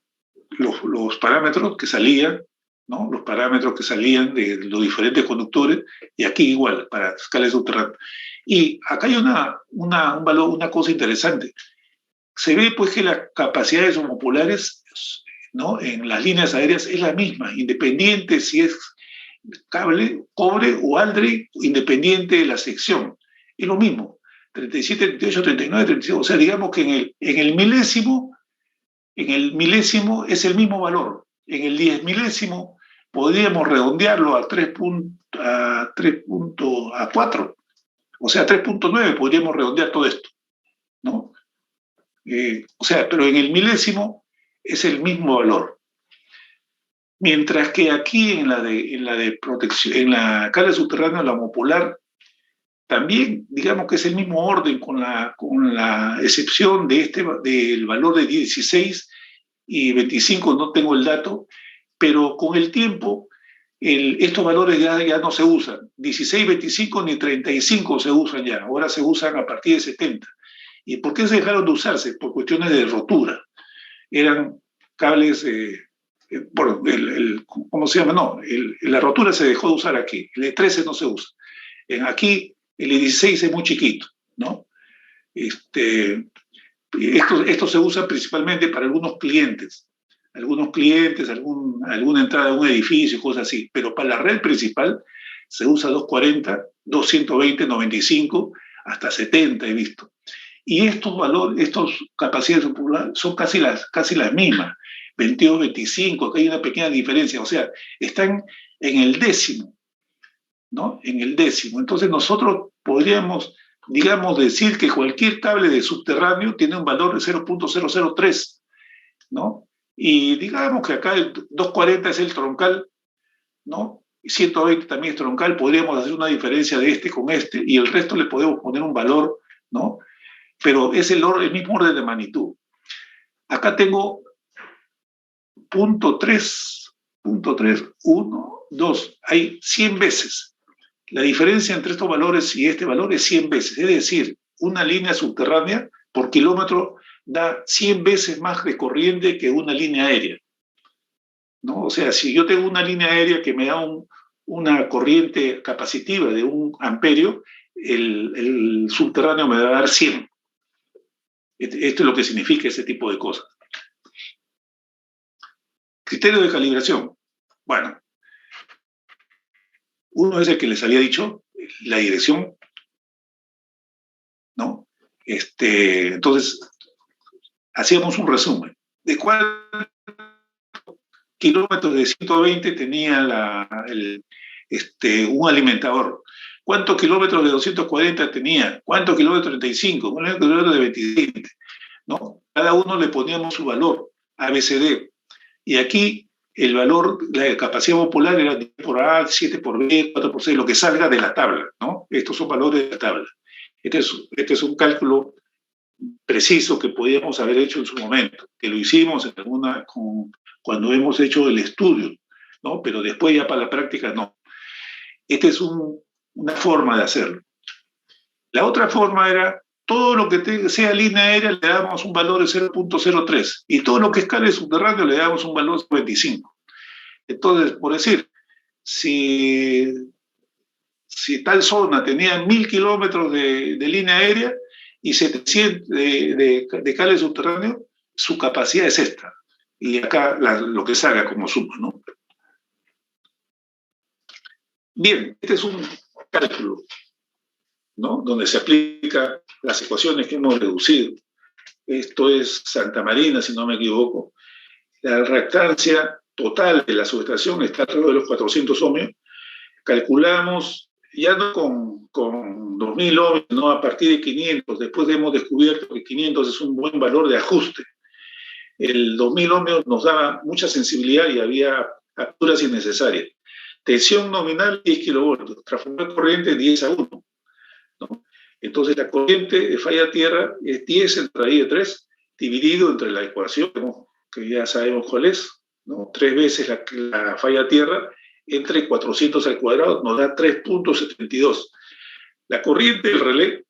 los parámetros que salían, ¿no? Los parámetros que salían de los diferentes conductores, y aquí igual, para escala subterránea. Y acá hay un valor, una cosa interesante. Se ve pues que las capacidades homopolares, ¿no? En las líneas aéreas es la misma, independiente si es cable, cobre o Aldrich, independiente de la sección. Es lo mismo, 37, 38, 39, 35. O sea, digamos que en el milésimo es el mismo valor. En el 10 milésimo podríamos redondearlo a 4. O sea, 3.9 podríamos redondear todo esto, ¿no? O sea, pero en el milésimo es el mismo valor. Mientras que aquí en la de protección, en la cala subterránea, la homopolar, también digamos que es el mismo orden con la excepción del valor de 16 y 25, no tengo el dato, pero con el tiempo estos valores ya no se usan. 16, 25 ni 35 se usan ya, ahora se usan a partir de 70. ¿Y por qué se dejaron de usarse? Por cuestiones de rotura. Eran cables, bueno, ¿cómo se llama? No, la rotura se dejó de usar aquí, el de 13 no se usa. Aquí el de 16 es muy chiquito, ¿no? Esto se usa principalmente para algunos clientes, alguna entrada a un edificio, cosas así, pero para la red principal se usa 240, 220, 95, hasta 70 he visto. Y estos valores, estas capacidades son casi las mismas, 22, 25, acá hay una pequeña diferencia, o sea, están en el décimo, ¿no? En el décimo. Entonces nosotros podríamos, digamos, decir que cualquier cable de subterráneo tiene un valor de 0.003, ¿no? Y digamos que acá el 240 es el troncal, ¿no? Y 120 también es troncal, podríamos hacer una diferencia de este con este, y el resto le podemos poner un valor, ¿no? Pero es el mismo orden de magnitud. Acá tengo punto 3, 1, 2, hay 100 veces. La diferencia entre estos valores y este valor es 100 veces, es decir, una línea subterránea por kilómetro da 100 veces más de corriente que una línea aérea, ¿no? O sea, si yo tengo una línea aérea que me da una corriente capacitiva de 1 amperio, el subterráneo me va a dar 100. Esto es lo que significa ese tipo de cosas. Criterio de calibración. Bueno, uno es el que les había dicho, la dirección, ¿no? Entonces, hacíamos un resumen de cuántos kilómetros de 120 tenía un alimentador, cuántos kilómetros de 240 tenía, cuántos kilómetros de 35, cuántos kilómetros de 27, ¿no? Cada uno le poníamos su valor, ABCD, y aquí el valor, la capacidad homopolar era 10 por A, 7 por B, 4 por C, lo que salga de la tabla, ¿no? Estos son valores de la tabla. Este es un cálculo preciso que podíamos haber hecho en su momento, que lo hicimos cuando hemos hecho el estudio, ¿no? Pero después ya para la práctica no. Esta es una forma de hacerlo. La otra forma era, todo lo que sea línea aérea le damos un valor de 0.03 y todo lo que es cable subterráneo le damos un valor de 25. Entonces, por decir, si tal zona tenía 1000 kilómetros de línea aérea y 700 de cable subterráneo, su capacidad es esta. Y acá lo que salga como suma, ¿no? Bien, este es un cálculo, ¿no?, donde se aplica las ecuaciones que hemos reducido. Esto es Santa Marina, si no me equivoco. La reactancia total de la subestación está alrededor de los 400 ohmios. Calculamos, ya no con 2000 ohmios, no, a partir de 500. Después hemos descubierto que 500 es un buen valor de ajuste. El 2000 ohmios nos daba mucha sensibilidad y había capturas innecesarias. Tensión nominal 10 kilovoltios, transformador corriente 10 a 1, ¿no? Entonces la corriente de falla a tierra es 10 entre raíz de 3 dividido entre la ecuación, que ya sabemos cuál es, ¿no? 3 veces la falla a tierra entre 400 al cuadrado nos da 3.72. La corriente del relé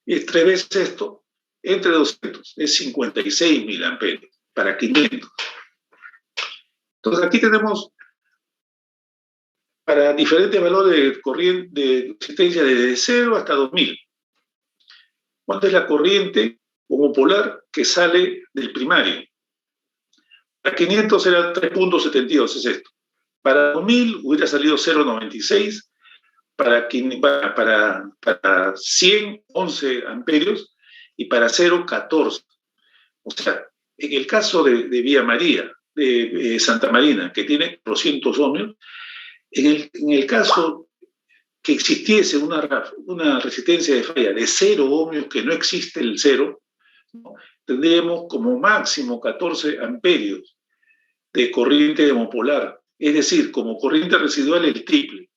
es 3 veces esto entre 200, es 56 miliamperios para 500. Entonces aquí tenemos para diferentes valores de corriente de resistencia desde 0 hasta 2000. ¿Cuánto es la corriente homopolar que sale del primario? Para 500 era 3.72, es esto. Para 2000 hubiera salido 0.96, para 100, 11 amperios, y para 0, 14. O sea, en el caso de Vía María, de Santa Marina, que tiene 200 ohmios, en el caso que existiese una resistencia de falla de 0 ohmios, que no existe el 0, ¿no?, tendríamos como máximo 14 amperios de corriente homopolar, es decir, como corriente residual el triple.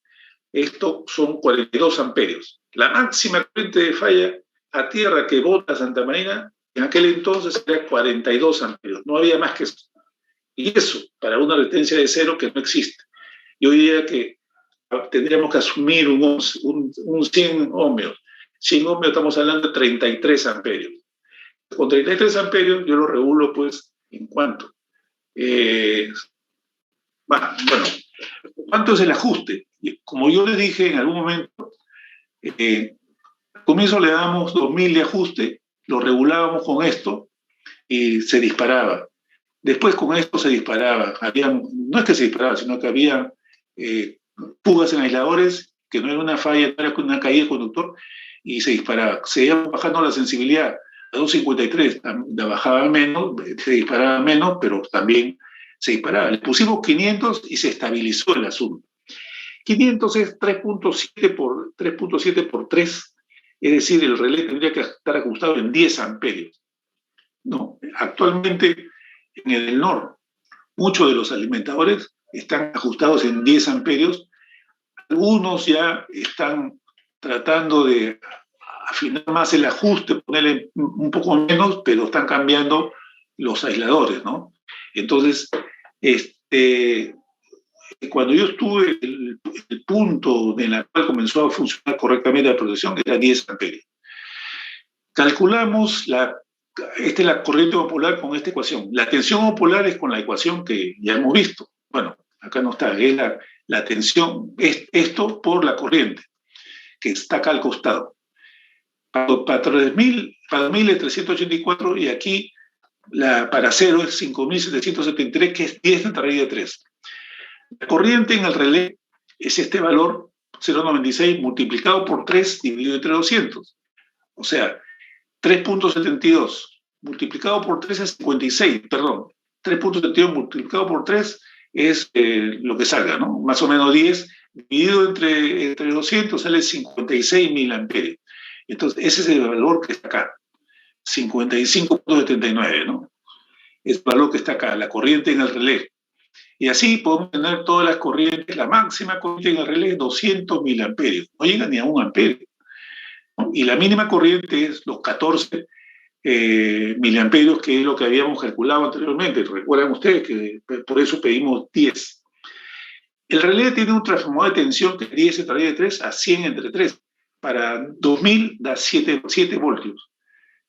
Esto son 42 amperios. La máxima corriente de falla a tierra que bota Santa Marina en aquel entonces era 42 amperios, no había más que eso. Y eso para una resistencia de 0 que no existe. Yo diría que tendríamos que asumir un 100 ohmios. 100 ohmios estamos hablando de 33 amperios. Con 33 amperios yo lo regulo pues en cuánto. Bueno, ¿cuánto es el ajuste? Como yo les dije en algún momento, al comienzo le damos 2000 de ajuste, lo regulábamos con esto y se disparaba. Después con esto se disparaba. No es que se disparaba, sino que había fugas en aisladores, que no era una falla, no era una caída de conductor, y se disparaba. Se iba bajando la sensibilidad a 253, la bajaba menos, se disparaba menos, pero también se disparaba. Le pusimos 500 y se estabilizó el asunto. 500 es 3.7 por 3, es decir, el relé tendría que estar ajustado en 10 amperios, ¿no? Actualmente en el NOR, muchos de los alimentadores están ajustados en 10 amperios. Algunos ya están tratando de afinar más el ajuste, ponerle un poco menos, pero están cambiando los aisladores, ¿no? Entonces, cuando yo estuve, el punto en el cual comenzó a funcionar correctamente la protección era 10 amperios. Calculamos esta es la corriente homopolar con esta ecuación. La tensión homopolar es con la ecuación que ya hemos visto. Bueno, acá no está, es la tensión, es esto por la corriente, que está acá al costado. Para 2000 es 384 y aquí para 0 es 5773, que es 10 entre raíz de 3. La corriente en el relé es este valor, 0.96 multiplicado por 3 dividido entre 200. O sea, 3.72 multiplicado por 3 es 56, perdón. 3.72 multiplicado por 3 es lo que salga, ¿no? Más o menos 10, dividido entre 200 sale 56 miliamperios. Entonces, ese es el valor que está acá, 55.79, ¿no? Es el valor que está acá, la corriente en el relé. Y así podemos tener todas las corrientes, la máxima corriente en el relé es 200 miliamperios, no llega ni a 1 amperio, ¿no? Y la mínima corriente es los 14 miliamperios, que es lo que habíamos calculado anteriormente. Recuerdan ustedes que por eso pedimos 10. El relé tiene un transformador de tensión que es 10 entre raíz de 3 a 100 entre 3. Para 2000 da 7 voltios.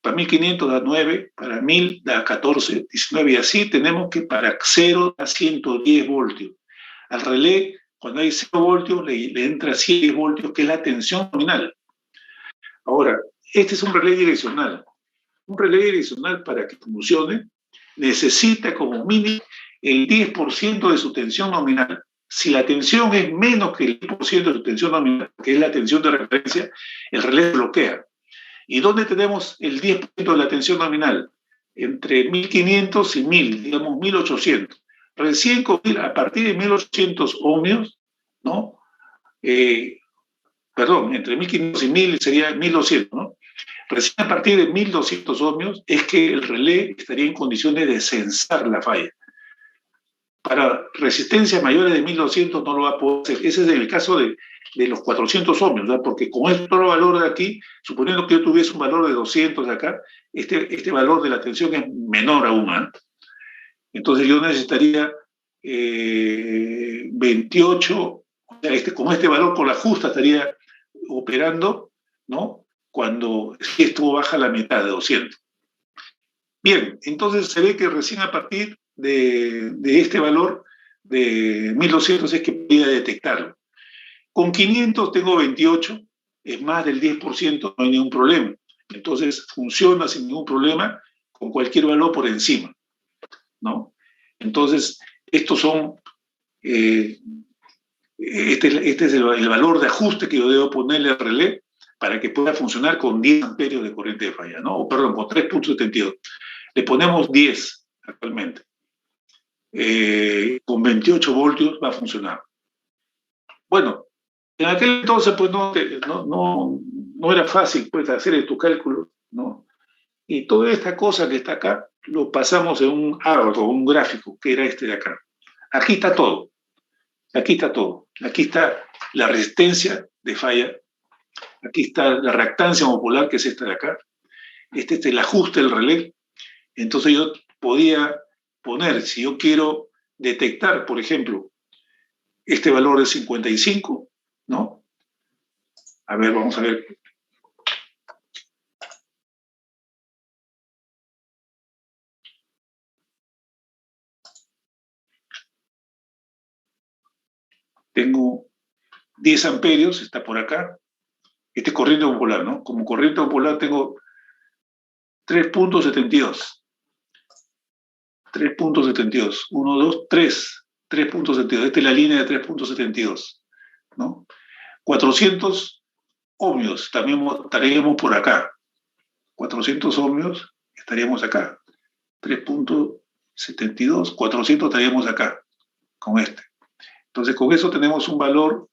Para 1500 da 9, para 1000 da 14, 19, y así tenemos que para 0 da 110 voltios. Al relé, cuando hay 0 voltios, le entra 7 voltios, que es la tensión nominal. Ahora, este es un relé direccional. Un relé direccional, para que funcione, necesita como mínimo el 10% de su tensión nominal. Si la tensión es menos que el 10% de la tensión nominal, que es la tensión de referencia, el relé bloquea. ¿Y dónde tenemos el 10% de la tensión nominal? Entre 1500 y 1000, digamos 1800. Recién a partir de 1800 ohmios, ¿no? Perdón, entre 1500 y 1000 sería 1200, ¿no? Recién a partir de 1200 ohmios es que el relé estaría en condiciones de censar la falla. Para resistencias mayores de 1200 no lo va a poder hacer. Ese es el caso de los 400 ohmios, ¿no? Porque con este valor de aquí, suponiendo que yo tuviese un valor de 200 de acá, este valor de la tensión es menor aún, ¿eh? Entonces yo necesitaría 28, o sea, con este valor con la justa estaría operando, ¿no? Cuando esto baja a la mitad de 200. Bien, entonces se ve que recién a partir de este valor de 1200 es que podía detectarlo. Con 500 tengo 28, es más del 10%, no hay ningún problema. Entonces funciona sin ningún problema con cualquier valor por encima, ¿no? Entonces, estos son, este es el valor de ajuste que yo debo ponerle al relé para que pueda funcionar con 10 amperios de corriente de falla, ¿no? O perdón, con 3.72. Le ponemos 10 actualmente. Con 28 voltios va a funcionar. Bueno, en aquel entonces pues no era fácil pues hacer estos cálculos, ¿no? Y toda esta cosa que está acá lo pasamos en un árbol, un gráfico, que era este de acá. Aquí está todo. Aquí está todo. Aquí está la resistencia de falla. Aquí está la reactancia modular, que es esta de acá. Este es el ajuste del relé. Entonces yo podía poner, si yo quiero detectar, por ejemplo, este valor de 55, ¿no? A ver, vamos a ver. Tengo 10 amperios, está por acá. Este es corriente popular, ¿no? Como corriente popular tengo 3.72. 3.72. 1, 2, 3. 3.72. Esta es la línea de 3.72, ¿no? 400 ohmios, también estaríamos por acá. 400 ohmios, estaríamos acá. 3.72, 400 estaríamos acá, con este. Entonces, con eso tenemos un valor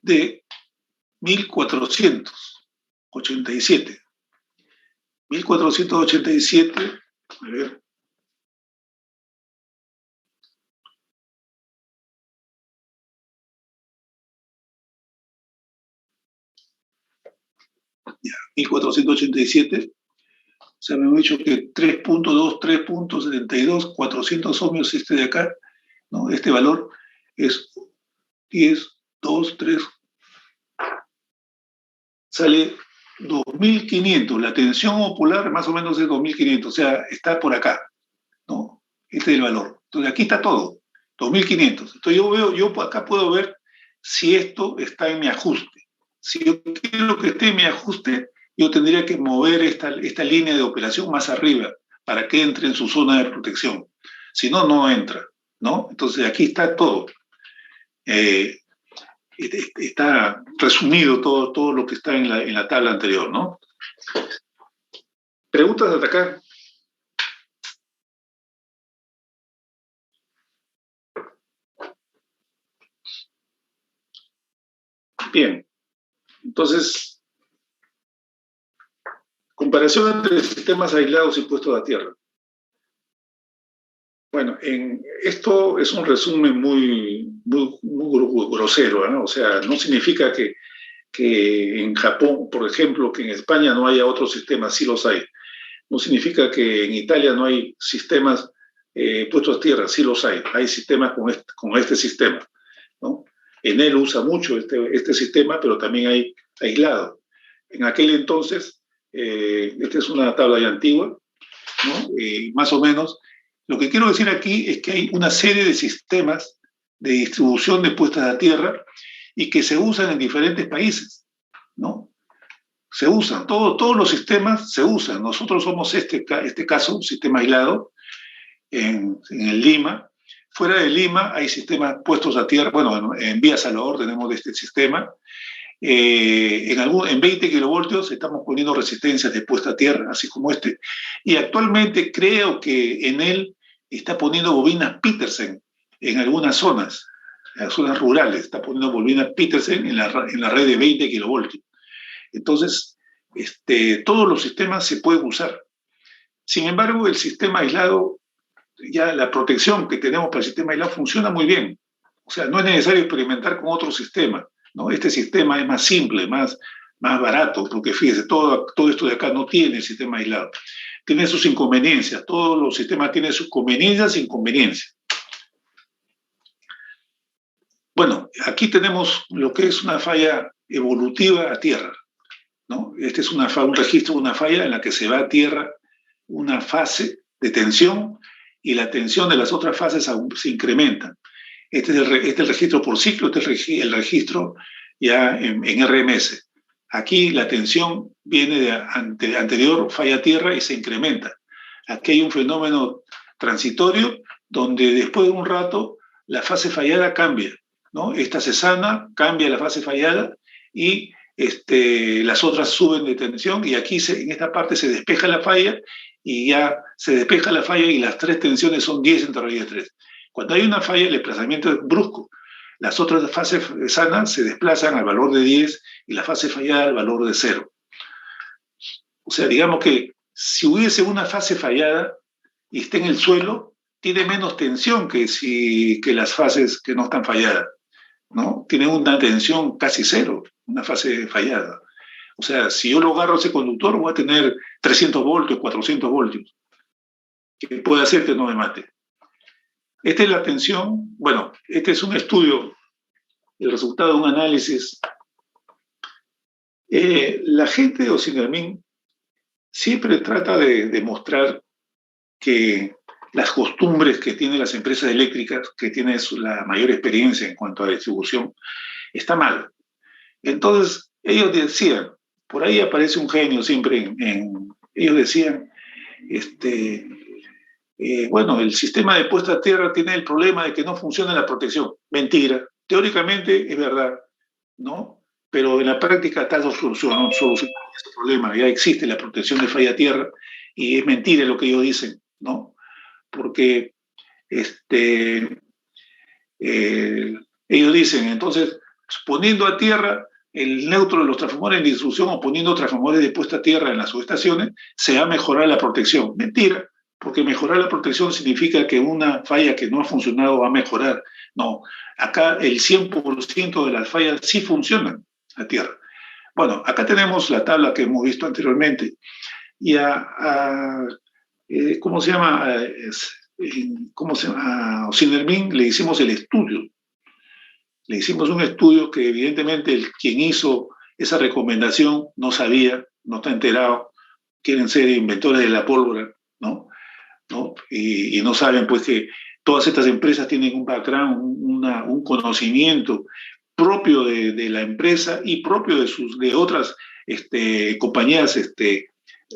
de 1487. 1487, a ver. Ya, 1487. O sea, me han dicho que 3.2, 3.72, 400 ohmios este de acá, ¿no? Este valor es 10, 2, 3, sale 2500. La tensión ocular más o menos es 2500, o sea, está por acá, ¿no? Este es el valor. Entonces aquí está todo, 2500. Entonces yo acá puedo ver si esto está en mi ajuste. Si yo quiero que esté en mi ajuste, yo tendría que mover esta línea de operación más arriba para que entre en su zona de protección. Si no, no entra, ¿no? Entonces aquí está todo. Está resumido todo lo que está en la tabla anterior, ¿no? ¿Preguntas hasta acá? Bien. Entonces, comparación entre sistemas aislados y puestos a tierra. Bueno, esto es un resumen muy grosero, ¿no? O sea, no significa que en Japón, por ejemplo, que en España no haya otros sistemas, sí los hay. No significa que en Italia no hay sistemas puestos a tierra, sí los hay. Hay sistemas con este sistema, ¿no? Enel usa mucho este sistema, pero también hay aislado. En aquel entonces, esta es una tabla ya antigua, ¿no? Más o menos. Lo que quiero decir aquí es que hay una serie de sistemas de distribución de puestas a tierra y que se usan en diferentes países, ¿no? se usan, todos los sistemas se usan. Nosotros somos este caso, un sistema aislado en el Lima. Fuera de Lima hay sistemas puestos a tierra, bueno, en Vía Salvador tenemos este sistema. En 20 kilovoltios estamos poniendo resistencias de puesta a tierra, así como este. Y actualmente creo que en él está poniendo bobinas Petersen en algunas zonas, en las zonas rurales, está poniendo bobinas Petersen en la red de 20 kilovoltios. Entonces, todos los sistemas se pueden usar. Sin embargo, el sistema aislado, ya la protección que tenemos para el sistema aislado funciona muy bien. O sea, no es necesario experimentar con otro sistema, ¿no? Este sistema es más simple, más barato, porque fíjese, todo esto de acá no tiene sistema aislado. Tiene sus inconveniencias, todos los sistemas tienen sus conveniencias e inconveniencias. Bueno, aquí tenemos lo que es una falla evolutiva a tierra, ¿no? Este es un registro de una falla en la que se va a tierra una fase de tensión y la tensión de las otras fases se incrementa. Este es el registro por ciclo, este es el registro ya en RMS. Aquí la tensión viene de anterior falla a tierra y se incrementa. Aquí hay un fenómeno transitorio donde después de un rato la fase fallada cambia, ¿no? Esta se sana, cambia la fase fallada y las otras suben de tensión y aquí en esta parte se despeja la falla y ya se despeja la falla y las tres tensiones son 10 entre raíz de 3. Cuando hay una falla, el desplazamiento es brusco. Las otras fases sanas se desplazan al valor de 10 y la fase fallada al valor de 0. O sea, digamos que si hubiese una fase fallada y está en el suelo, tiene menos tensión que las fases que no están falladas, ¿no? Tiene una tensión casi 0, una fase fallada. O sea, si yo lo agarro a ese conductor, voy a tener 300 voltios, 400 voltios, que puede hacer que no me mate. Esta es la tensión. Bueno, este es un estudio, el resultado de un análisis. La gente de Ocinermin siempre trata de demostrar que las costumbres que tienen las empresas eléctricas, que tienen la mayor experiencia en cuanto a distribución, está mal. Entonces, ellos decían, por ahí aparece un genio siempre, ellos decían, bueno, el sistema de puesta a tierra tiene el problema de que no funciona la protección. Mentira. Teóricamente es verdad, ¿no? Pero en la práctica está solucionando ese problema. Ya existe la protección de falla a tierra y es mentira lo que ellos dicen, ¿no? Porque ellos dicen, entonces, poniendo a tierra el neutro de los transformadores en distribución o poniendo transformadores de puesta a tierra en las subestaciones, se va a mejorar la protección. Mentira, porque mejorar la protección significa que una falla que no ha funcionado va a mejorar. No, acá el 100% de las fallas sí funcionan a tierra. Bueno, acá tenemos la tabla que hemos visto anteriormente y ¿cómo se llama? A Ocinermin le hicimos el estudio. Le hicimos un estudio que evidentemente quien hizo esa recomendación no sabía, no está enterado, quieren ser inventores de la pólvora, ¿no? Y no saben pues que todas estas empresas tienen un background, un conocimiento propio de la empresa y propio de otras compañías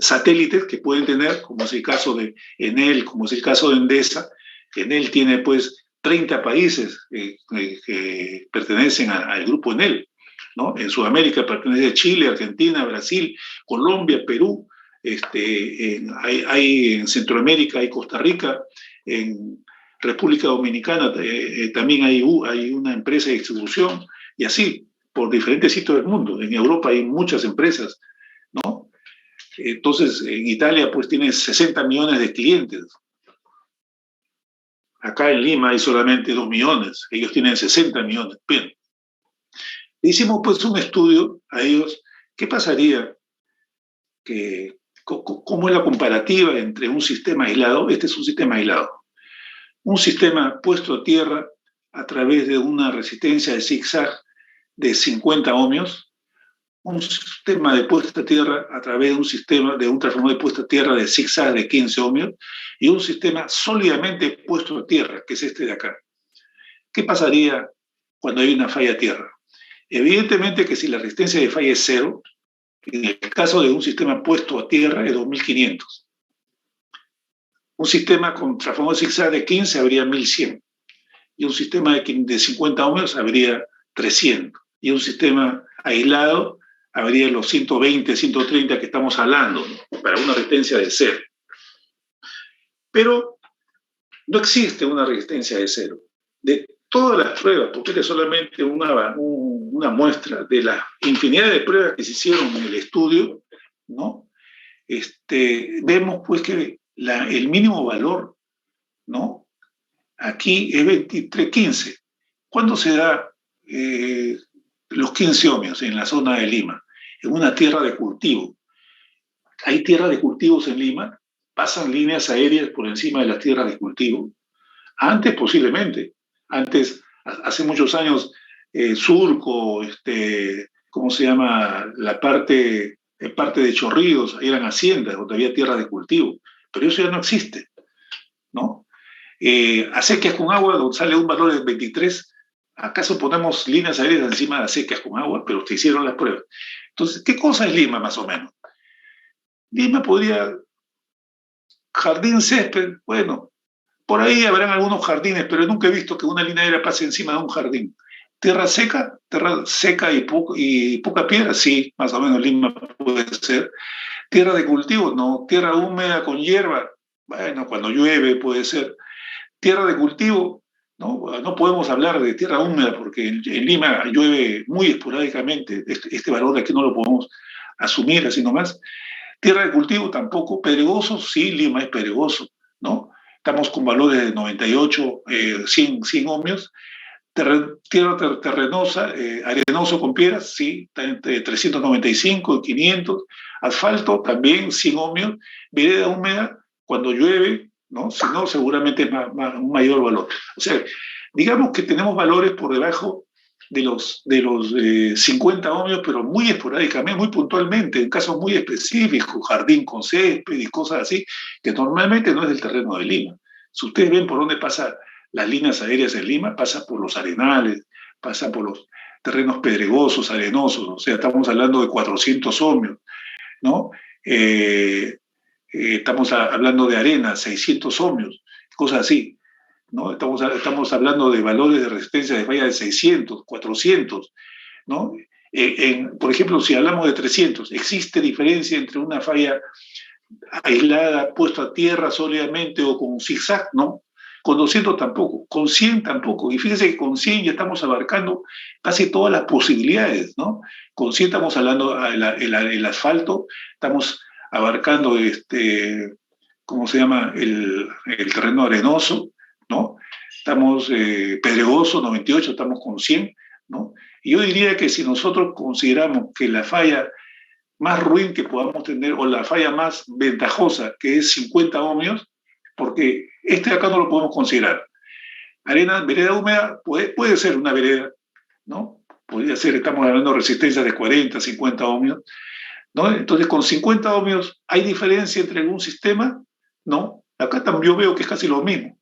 satélites que pueden tener, como es el caso de Enel, como es el caso de Endesa. Enel tiene pues 30 países que pertenecen al grupo Enel, ¿no? En Sudamérica pertenece Chile, Argentina, Brasil, Colombia, Perú, hay en Centroamérica, hay Costa Rica, en República Dominicana también hay una empresa de distribución, y así, por diferentes sitios del mundo. En Europa hay muchas empresas, ¿no? Entonces, en Italia, pues, tiene 60 millones de clientes. Acá en Lima hay solamente 2 millones, ellos tienen 60 millones. Bien. Hicimos, pues, un estudio a ellos, ¿qué pasaría? ¿Cómo es la comparativa entre un sistema aislado? Este es un sistema aislado. Un sistema puesto a tierra a través de una resistencia de zigzag de 50 ohmios, un sistema de puesta a tierra a través de un transformador de puesta a tierra de zigzag de 15 ohmios y un sistema sólidamente puesto a tierra, que es este de acá. ¿Qué pasaría cuando hay una falla a tierra? Evidentemente que si la resistencia de falla es 0, En el caso de un sistema puesto a tierra es 2.500. Un sistema con transformador zigzag de 15 habría 1.100. Y un sistema de 50 ohmios habría 300. Y un sistema aislado habría los 120, 130 que estamos hablando, ¿no? Para una resistencia de cero. Pero no existe una resistencia de cero. De todas las pruebas, porque es solamente una muestra de la infinidad de pruebas que se hicieron en el estudio, ¿no? Vemos pues que el mínimo valor, ¿no? Aquí es 2315. ¿Cuándo se da los 15 ohmios en la zona de Lima? En una tierra de cultivo. Hay tierras de cultivos en Lima, pasan líneas aéreas por encima de las tierras de cultivo. Antes posiblemente, antes, hace muchos años, Surco, ¿cómo se llama? La parte de Chorrillos, eran haciendas donde había tierra de cultivo, pero eso ya no existe, ¿no? Acequias con agua, donde sale un valor de 23, ¿acaso ponemos líneas aéreas encima de acequias con agua? Pero te hicieron las pruebas. Entonces, ¿qué cosa es Lima más o menos? Lima podría, jardín césped, bueno, por ahí habrán algunos jardines, pero nunca he visto que una línea aérea pase encima de un jardín. Tierra seca y poca piedra, sí, más o menos Lima puede ser. Tierra de cultivo, no. Tierra húmeda con hierba, bueno, cuando llueve puede ser. Tierra de cultivo, no, no podemos hablar de tierra húmeda porque en Lima llueve muy esporádicamente. Este valor aquí no lo podemos asumir así nomás. Tierra de cultivo tampoco. Pedregoso, sí, Lima es pedregoso, ¿no? Estamos con valores de 98, 100 ohmios. Tierra terrenosa, arenoso con piedras, sí, está entre 395 y 500. Asfalto también 100 ohmios. Vereda húmeda, cuando llueve, ¿no? Si no, seguramente es un mayor valor. O sea, digamos que tenemos valores por debajo de los 50 ohmios, pero muy esporádicamente, muy puntualmente, en casos muy específicos, jardín con césped y cosas así, que normalmente no es del terreno de Lima. Si ustedes ven por dónde pasan las líneas aéreas en Lima, pasa por los arenales, pasa por los terrenos pedregosos, arenosos, o sea, estamos hablando de 400 ohmios, ¿no? Estamos hablando de arena, 600 ohmios, cosas así, ¿no? Estamos hablando de valores de resistencia de falla de 600, 400, ¿no? Por ejemplo, si hablamos de 300, ¿existe diferencia entre una falla aislada, puesta a tierra sólidamente o con zigzag? No. Con 200 tampoco, con 100 tampoco. Y fíjense que con 100 ya estamos abarcando casi todas las posibilidades, ¿no? Con 100 estamos hablando el asfalto, estamos abarcando ¿cómo se llama? El terreno arenoso, ¿no? Estamos pedregoso, 98, estamos con 100, ¿no? Y yo diría que si nosotros consideramos que la falla más ruin que podamos tener o la falla más ventajosa, que es 50 ohmios, porque acá no lo podemos considerar. Vereda húmeda puede ser una vereda, ¿no? Podría ser, estamos hablando de resistencias de 40, 50 ohmios, ¿no? Entonces, con 50 ohmios, ¿hay diferencia entre algún sistema? No. Acá también yo veo que es casi lo mismo.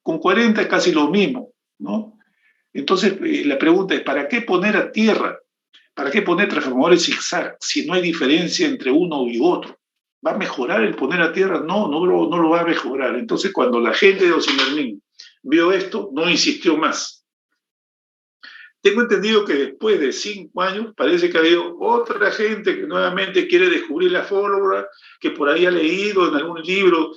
Con 40 es casi lo mismo, ¿no? Entonces, la pregunta es, ¿para qué poner a tierra? ¿Para qué poner transformadores zigzag si no hay diferencia entre uno y otro? ¿Va a mejorar el poner a tierra? No, no lo va a mejorar. Entonces, cuando la gente de Osimermin vio esto, no insistió más. Tengo entendido que después de 5 años parece que ha habido otra gente que nuevamente quiere descubrir la fórmula, que por ahí ha leído en algún libro,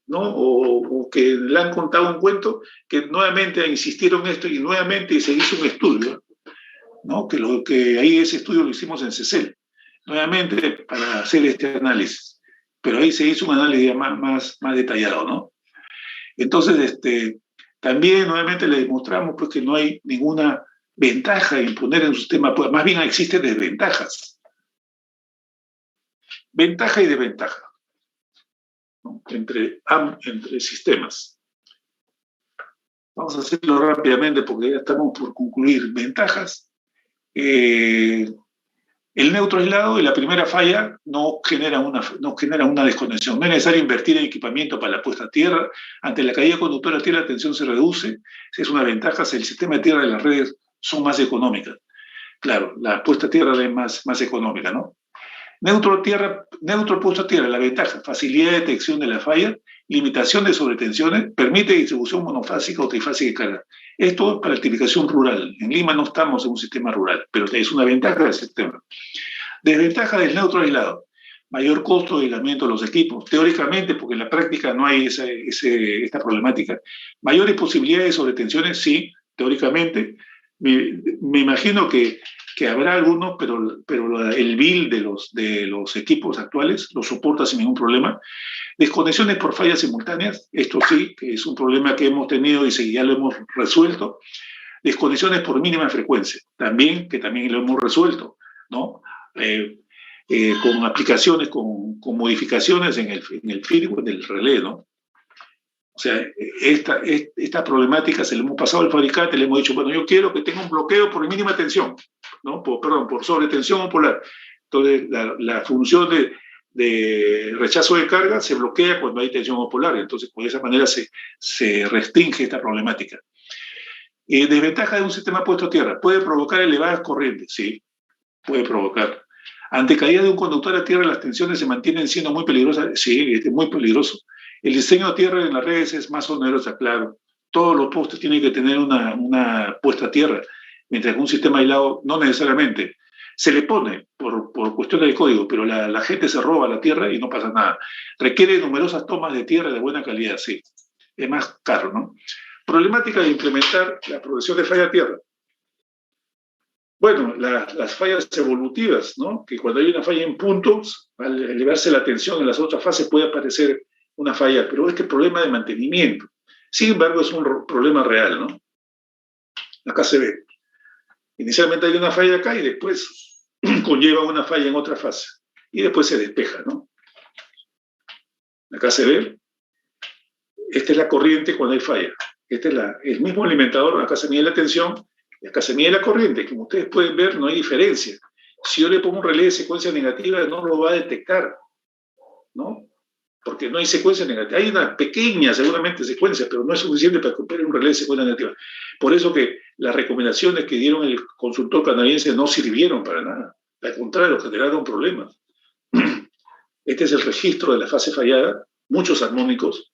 ¿no? o que le han contado un cuento, que nuevamente insistieron en esto y nuevamente se hizo un estudio, ¿no? Que ahí ese estudio lo hicimos en CECEL, nuevamente para hacer este análisis. Pero ahí se hizo un análisis más detallado, ¿no? Entonces, también nuevamente le demostramos pues, que no hay ninguna ventaja en poner en un sistema, pues, más bien existen desventajas. Ventaja y desventaja, ¿no? entre sistemas. Vamos a hacerlo rápidamente porque ya estamos por concluir. Ventajas. El neutro aislado y la primera falla no genera una desconexión. No es necesario invertir en equipamiento para la puesta a tierra. Ante la caída conductora a tierra, la tensión se reduce. Es una ventaja si el sistema de tierra de las redes son más económicas. Claro, la puesta a tierra es más económica, ¿no? Neutro puesto a tierra, la ventaja, facilidad de detección de la falla, limitación de sobretensiones, permite distribución monofásica o trifásica de carga. Esto es para activación rural. En Lima no estamos en un sistema rural, pero es una ventaja del sistema. Desventaja del neutro aislado. Mayor costo de aislamiento de los equipos, teóricamente, porque en la práctica no hay esta problemática. Mayores posibilidades de sobretensiones, sí, teóricamente. Me imagino que habrá algunos, pero el bill de los equipos actuales lo soporta sin ningún problema. Desconexiones por fallas simultáneas, esto sí, que es un problema que hemos tenido y ya lo hemos resuelto. Desconexiones por mínima frecuencia, que también lo hemos resuelto, ¿no? Con aplicaciones, con modificaciones en el firmware del relé, ¿no? O sea, esta problemática se le hemos pasado al fabricante, le hemos dicho, bueno, yo quiero que tenga un bloqueo por mínima tensión, ¿no? Por sobretensión o polar. Entonces, la función de rechazo de carga se bloquea cuando hay tensión opolar. Entonces, de esa manera se restringe esta problemática. Desventaja de un sistema puesto a tierra. ¿Puede provocar elevadas corrientes? Sí, puede provocar. Ante caída de un conductor a tierra, las tensiones se mantienen siendo muy peligrosas. Sí, es muy peligroso. El diseño a tierra en las redes es más oneroso, claro. Todos los postes tienen que tener una puesta a tierra, mientras que un sistema aislado no necesariamente. Se le pone por cuestiones de código, pero la gente se roba la tierra y no pasa nada. Requiere numerosas tomas de tierra de buena calidad, sí. Es más caro, ¿no? Problemática de implementar la progresión de falla a tierra. Bueno, las fallas evolutivas, ¿no? Que cuando hay una falla en puntos, al elevarse la tensión en las otras fases puede aparecer una falla, pero este problema de mantenimiento. Sin embargo, es un problema real, ¿no? Acá se ve. Inicialmente hay una falla acá y después conlleva una falla en otra fase. Y después se despeja, ¿no? Acá se ve. Esta es la corriente cuando hay falla. Este es el mismo alimentador. Acá se mide la tensión y acá se mide la corriente. Como ustedes pueden ver, no hay diferencia. Si yo le pongo un relé de secuencia negativa, no lo va a detectar, ¿no? Porque no hay secuencia negativa. Hay una pequeña, seguramente, secuencia, pero no es suficiente para cumplir un relé de secuencia negativa. Por eso que las recomendaciones que dieron el consultor canadiense no sirvieron para nada. Al contrario, generaron problemas. Este es el registro de la fase fallada, muchos armónicos,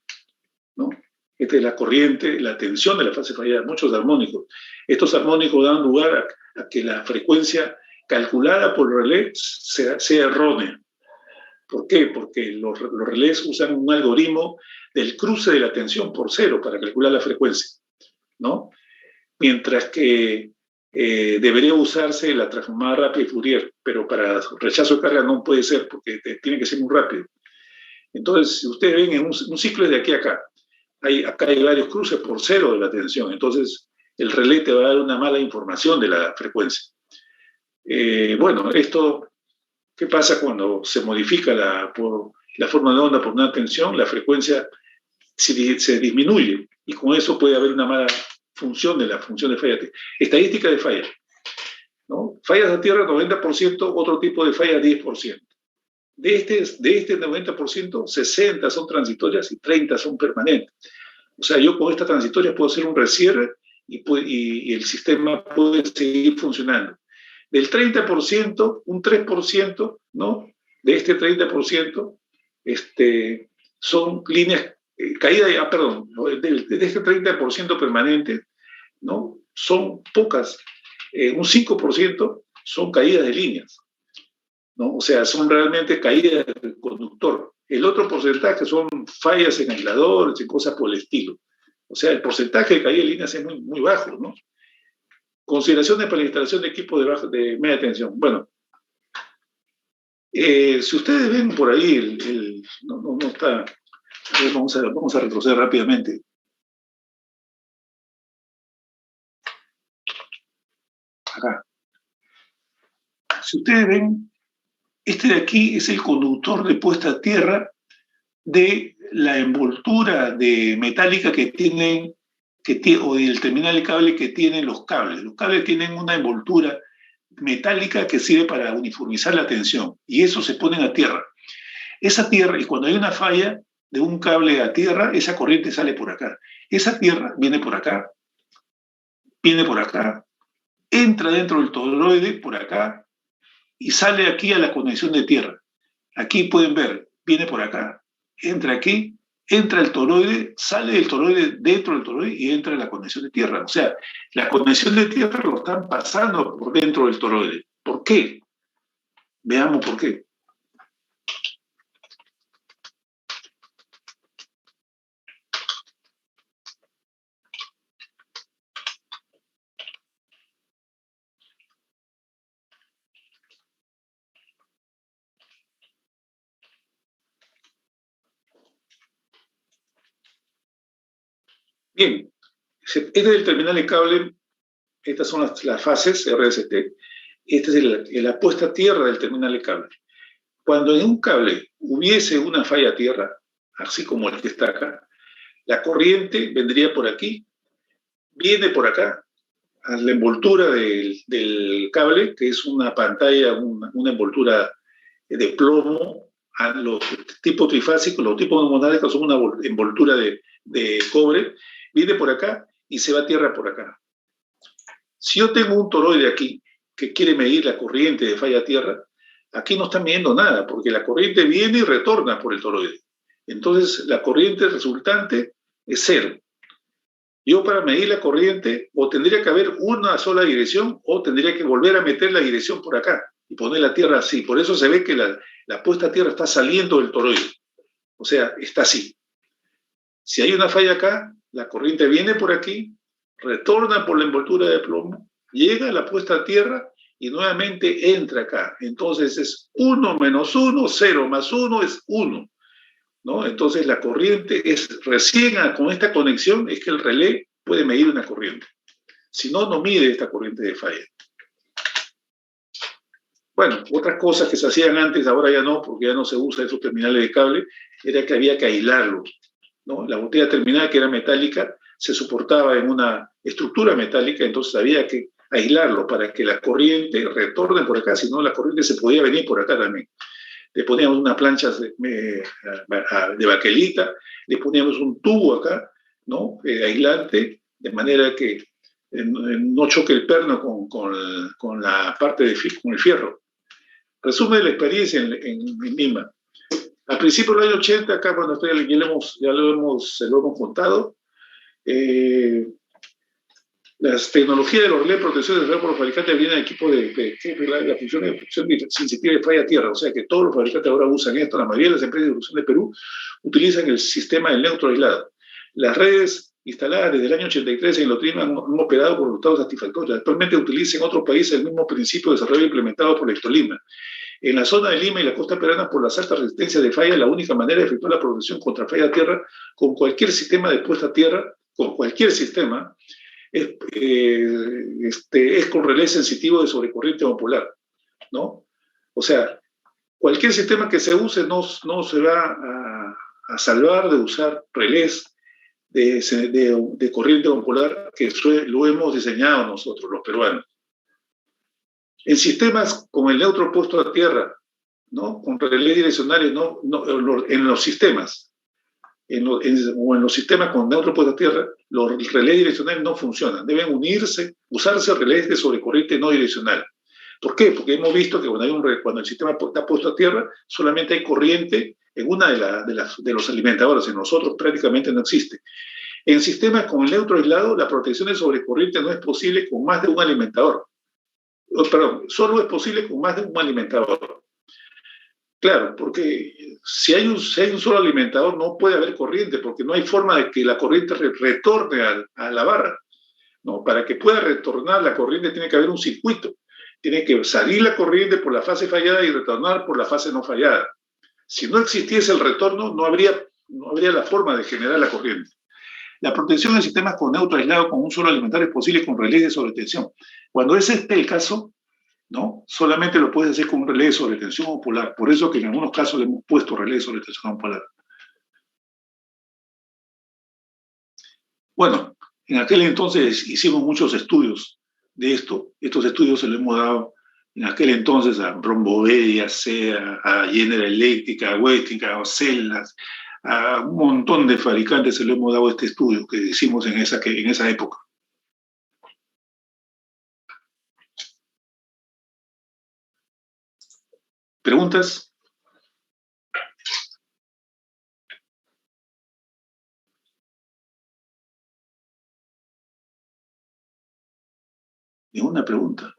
¿no? Esta es la corriente, la tensión de la fase fallada, muchos armónicos. Estos armónicos dan lugar a que la frecuencia calculada por el relé sea errónea. ¿Por qué? Porque los relés usan un algoritmo del cruce de la tensión por cero para calcular la frecuencia, ¿no? Mientras que debería usarse la transformada rápida y Fourier, pero para rechazo de carga no puede ser porque tiene que ser muy rápido. Entonces, si ustedes ven en un ciclo de aquí a acá, acá hay varios cruces por cero de la tensión, entonces el relé te va a dar una mala información de la frecuencia. Bueno, esto... ¿Qué pasa cuando se modifica la forma de onda por una tensión? La frecuencia se disminuye y con eso puede haber una mala función de la función de falla. Estadística de falla, ¿no? Fallas de tierra 90%, otro tipo de falla 10%. De este 90%, 60 son transitorias y 30 son permanentes. O sea, yo con estas transitorias puedo hacer un recierre y el sistema puede seguir funcionando. Del 30%, un 3%, ¿no? De este 30%, son líneas, de este 30% permanente, ¿no? Son pocas, un 5% son caídas de líneas, ¿no? O sea, son realmente caídas del conductor. El otro porcentaje son fallas en aisladores y cosas por el estilo. O sea, el porcentaje de caída de líneas es muy, muy bajo, ¿no? Consideraciones para la instalación de equipos de media tensión. Bueno, si ustedes ven por ahí, no está... Vamos a retroceder rápidamente. Acá. Si ustedes ven, este de aquí es el conductor de puesta a tierra de la envoltura metálica que tienen o del terminal de cable que tienen los cables. Los cables tienen una envoltura metálica que sirve para uniformizar la tensión y eso se pone a tierra. Esa tierra, y cuando hay una falla de un cable a tierra, esa corriente sale por acá. Esa tierra viene por acá, entra dentro del toroide por acá y sale aquí a la conexión de tierra. Aquí pueden ver, viene por acá, entra aquí, entra el toroide, sale del toroide, dentro del toroide y entra en la conexión de tierra. O sea, la conexión de tierra lo están pasando por dentro del toroide. ¿Por qué? Veamos por qué. Bien, este es el terminal de cable, estas son las fases RST, esta es la puesta a tierra del terminal de cable. Cuando en un cable hubiese una falla a tierra, así como el que está acá, la corriente vendría por aquí, viene por acá, a la envoltura del cable, que es una pantalla, una envoltura de plomo, a los tipos trifásicos, los tipos monomonádicos son una envoltura de cobre, viene por acá y se va a tierra por acá. Si yo tengo un toroide aquí que quiere medir la corriente de falla a tierra, aquí no está midiendo nada, porque la corriente viene y retorna por el toroide. Entonces, la corriente resultante es cero. Yo para medir la corriente o tendría que haber una sola dirección o tendría que volver a meter la dirección por acá y poner la tierra así. Por eso se ve que la puesta a tierra está saliendo del toroide. O sea, está así. Si hay una falla acá, la corriente viene por aquí, retorna por la envoltura de plomo, llega a la puesta a tierra y nuevamente entra acá. Entonces es 1 menos 1, 0 más 1 es 1. ¿No? Entonces la corriente es recién con esta conexión es que el relé puede medir una corriente. Si no, no mide esta corriente de falla. Bueno, otras cosas que se hacían antes, ahora ya no, porque ya no se usa esos terminales de cable, era que había que aislarlos, ¿no? La botella terminal, que era metálica, se soportaba en una estructura metálica, entonces había que aislarlo para que la corriente retorne por acá, si no la corriente se podía venir por acá también. Le poníamos una plancha de baquelita, le poníamos un tubo acá, ¿no? Aislante, de manera que no choque el perno con la parte con el fierro. Resumen de la experiencia en Lima. Al principio del año 80, acá cuando ya lo hemos contado, las tecnologías de los relés de protección desarrolladas por los fabricantes vienen al equipo de la función de protección sensitiva de falla a tierra. O sea que todos los fabricantes ahora usan esto. La mayoría de las empresas de producción de Perú utilizan el sistema del neutro aislado. Las redes instaladas desde el año 83 en Lotrima han operado por resultados satisfactorios. Actualmente utilizan en otros países el mismo principio de desarrollo implementado por Electrolima. En la zona de Lima y la costa peruana, por las altas resistencias de falla, la única manera de efectuar la protección contra falla a tierra con cualquier sistema de puesta a tierra, con cualquier sistema, es con relé sensitivo de sobrecorriente monopolar, ¿no? O sea, cualquier sistema que se use no se va a salvar de usar relés de corriente monopolar que lo hemos diseñado nosotros, los peruanos. En sistemas con el neutro puesto a tierra, ¿no? Con relés direccionales, en los sistemas, o en los sistemas con neutro puesto a tierra, los relés direccionales no funcionan. Deben usarse relés de sobrecorriente no direccional. ¿Por qué? Porque hemos visto que cuando el sistema está puesto a tierra, solamente hay corriente en una de los alimentadores, en los otros prácticamente no existe. En sistemas con el neutro aislado, la protección de sobrecorriente no es posible con más de un alimentador. Perdón, solo es posible con más de un alimentador. Claro, porque si hay un solo alimentador no puede haber corriente, porque no hay forma de que la corriente retorne a la barra, ¿no? Para que pueda retornar la corriente tiene que haber un circuito. Tiene que salir la corriente por la fase fallada y retornar por la fase no fallada. Si no existiese el retorno, no habría la forma de generar la corriente. La protección de sistemas con neutro aislado con un solo alimentario es posible con relés de sobretensión. Cuando es este el caso, ¿no? Solamente lo puedes hacer con un relé de sobretensión polar. Por eso que en algunos casos le hemos puesto relé de sobretensión polar. Bueno, en aquel entonces hicimos muchos estudios de esto. Estos estudios se los hemos dado en aquel entonces a Brombovedia, a General Electric, a Westinghouse, a Cellas, a un montón de fabricantes se lo hemos dado este estudio que hicimos en esa época. ¿Preguntas? Ninguna pregunta.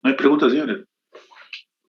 No hay preguntas, señores.